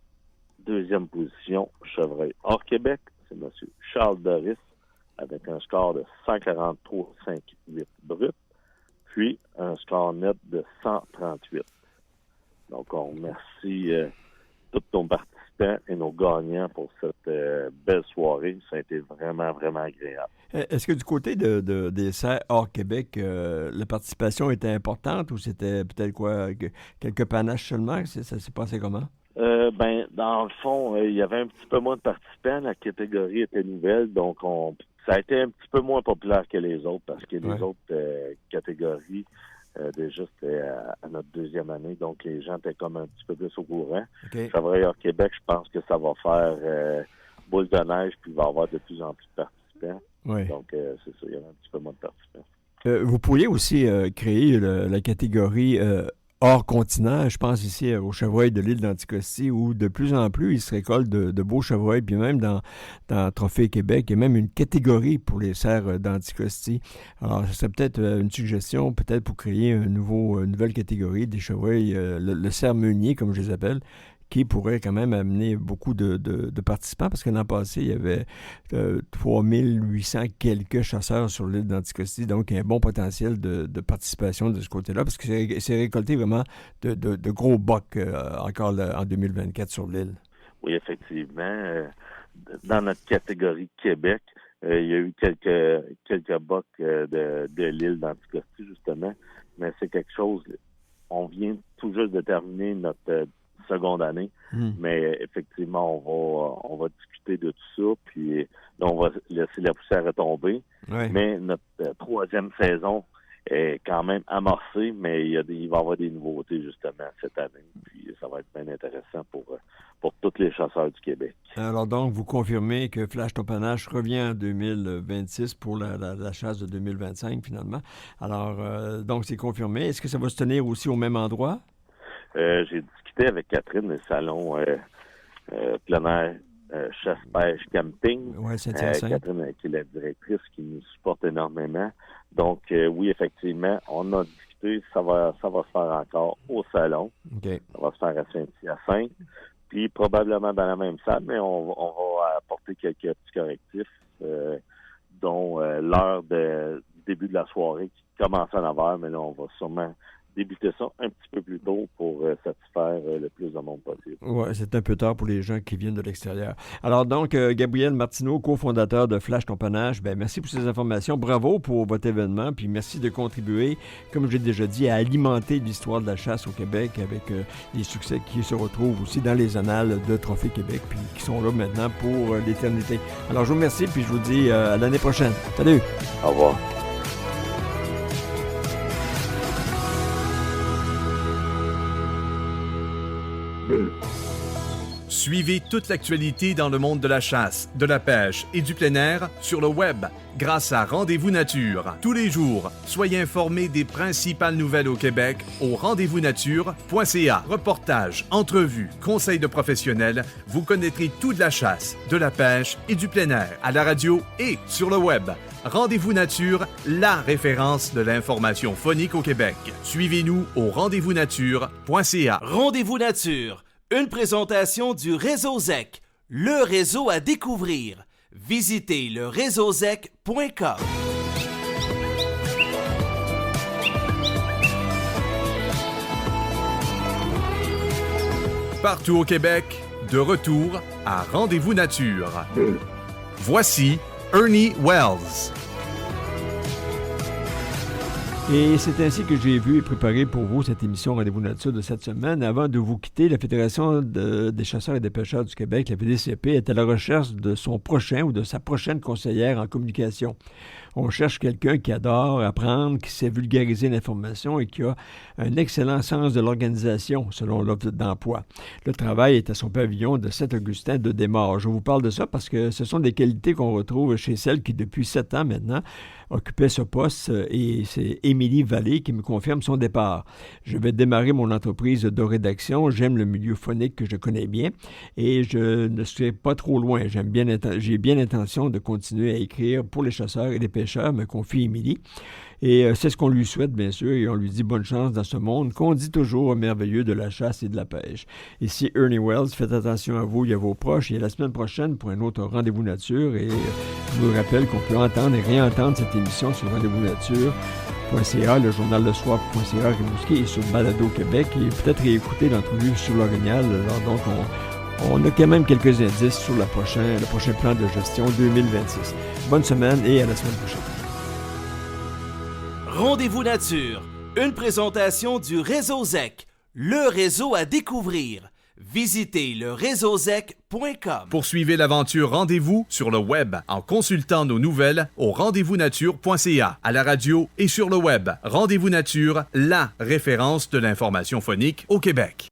deuxième position, chevreuil hors Québec, c'est M. Charles Doris avec un score de 143,58 brut, puis un score net de 138. Donc, on remercie tous nos participants et nos gagnants pour cette belle soirée. Ça a été vraiment, vraiment agréable. Est-ce que du côté des cerfs hors Québec, la participation était importante ou c'était peut-être quelques panaches seulement? Ça s'est passé comment? Dans le fond, il y avait un petit peu moins de participants. La catégorie était nouvelle, donc ça a été un petit peu moins populaire que les autres parce que les autres catégories, déjà, c'était à notre deuxième année, donc les gens étaient comme un petit peu plus au courant. Okay. Chevreuil hors Québec, je pense que ça va faire boule de neige, puis il va y avoir de plus en plus de participants. Oui. Donc, c'est ça, il y avait un petit peu moins de participants. Vous pourriez aussi créer la catégorie hors continent, je pense ici au chevreuil de l'île d'Anticosti, où de plus en plus il se récolte de beaux chevreuils, puis même dans Trophée Québec, il y a même une catégorie pour les cerfs d'Anticosti. Alors, ce serait peut-être une suggestion, peut-être pour créer une nouvelle catégorie des chevreuils, le cerf meunier, comme je les appelle, qui pourrait quand même amener beaucoup de participants, parce que l'an passé, il y avait 3800 quelques chasseurs sur l'île d'Anticosti, donc il y a un bon potentiel de participation de ce côté-là, parce que c'est récolté vraiment de gros bocs encore en 2024 sur l'île. Oui, effectivement. Dans notre catégorie Québec, il y a eu quelques bocs de l'île d'Anticosti, justement, mais c'est quelque chose, on vient tout juste de terminer notre seconde année, mais effectivement, on va discuter de tout ça, puis là, on va laisser la poussière retomber, mais notre troisième saison est quand même amorcée, mais il va y avoir des nouveautés, justement, cette année, puis ça va être bien intéressant pour tous les chasseurs du Québec. Alors donc, vous confirmez que Flash Ton Panache revient en 2026 pour la chasse de 2025, finalement. Alors, donc, c'est confirmé. Est-ce que ça va se tenir aussi au même endroit? J'ai discuté avec Catherine du salon plein air chasse-pêche camping. Oui, Saint-Hyacinthe. Catherine, qui est la directrice, qui nous supporte énormément. Donc, oui, effectivement, on a discuté, ça va se faire encore au salon. Okay. Ça va se faire à Saint-Hyacinthe. Puis, probablement dans la même salle, mais on va apporter quelques petits correctifs, dont l'heure du début de la soirée qui commence à 9h, mais là, on va sûrement débuter ça un petit peu plus tôt pour satisfaire le plus de monde possible. Oui, c'est un peu tard pour les gens qui viennent de l'extérieur. Alors donc, Gabriel Martineau, cofondateur de Flash Ton Panache, merci pour ces informations. Bravo pour votre événement, puis merci de contribuer, comme j'ai déjà dit, à alimenter l'histoire de la chasse au Québec avec les succès qui se retrouvent aussi dans les annales de Trophée Québec, puis qui sont là maintenant pour l'éternité. Alors, je vous remercie, puis je vous dis à l'année prochaine. Salut! Au revoir. Suivez toute l'actualité dans le monde de la chasse, de la pêche et du plein air sur le web grâce à Rendez-vous Nature. Tous les jours, soyez informés des principales nouvelles au Québec au rendez-vous-nature.ca. Reportages, entrevues, conseils de professionnels, vous connaîtrez tout de la chasse, de la pêche et du plein air à la radio et sur le web. Rendez-vous Nature, la référence de l'information phonique au Québec. Suivez-nous au rendez-vous-nature.ca. Rendez-vous Nature, une présentation du Réseau ZEC, le réseau à découvrir. Visitez le réseauzec.com. Partout au Québec, de retour à Rendez-vous Nature. Voici Ernie Wells. Et c'est ainsi que j'ai vu et préparé pour vous cette émission Rendez-vous Nature de cette semaine. Avant de vous quitter, la Fédération des chasseurs et des pêcheurs du Québec, la FDCP, est à la recherche de son prochain ou de sa prochaine conseillère en communication. On cherche quelqu'un qui adore apprendre, qui sait vulgariser l'information et qui a un excellent sens de l'organisation, selon l'offre d'emploi. Le travail est à son pavillon de Saint-Augustin de Desmaures. Je vous parle de ça parce que ce sont des qualités qu'on retrouve chez celle qui, depuis 7 ans maintenant, occupait ce poste et c'est Émilie Vallée qui me confirme son départ. Je vais démarrer mon entreprise de rédaction. J'aime le milieu phonique que je connais bien et je ne serai pas trop loin. J'ai bien l'intention de continuer à écrire pour les chasseurs et les pêcheurs, me confie Émilie. Et c'est ce qu'on lui souhaite, bien sûr, et on lui dit bonne chance dans ce monde qu'on dit toujours merveilleux de la chasse et de la pêche. Ici Ernie Wells, faites attention à vous et à vos proches, et à la semaine prochaine pour un autre Rendez-vous Nature. Et je vous rappelle qu'on peut entendre et réentendre cette émission sur rendez-vous-nature.ca, le journal le soir.ca, Rimouski, et sur Balado Québec, et peut-être réécouter l'entrevue sur l'Orignal. Alors donc, on a quand même quelques indices sur le prochain plan de gestion 2026. Bonne semaine et à la semaine prochaine. Rendez-vous Nature, une présentation du Réseau ZEC, le réseau à découvrir. Visitez le réseauzec.com. Poursuivez l'aventure Rendez-vous sur le web en consultant nos nouvelles au rendez-vous-nature.ca, à la radio et sur le web. Rendez-vous Nature, la référence de l'information phonique au Québec.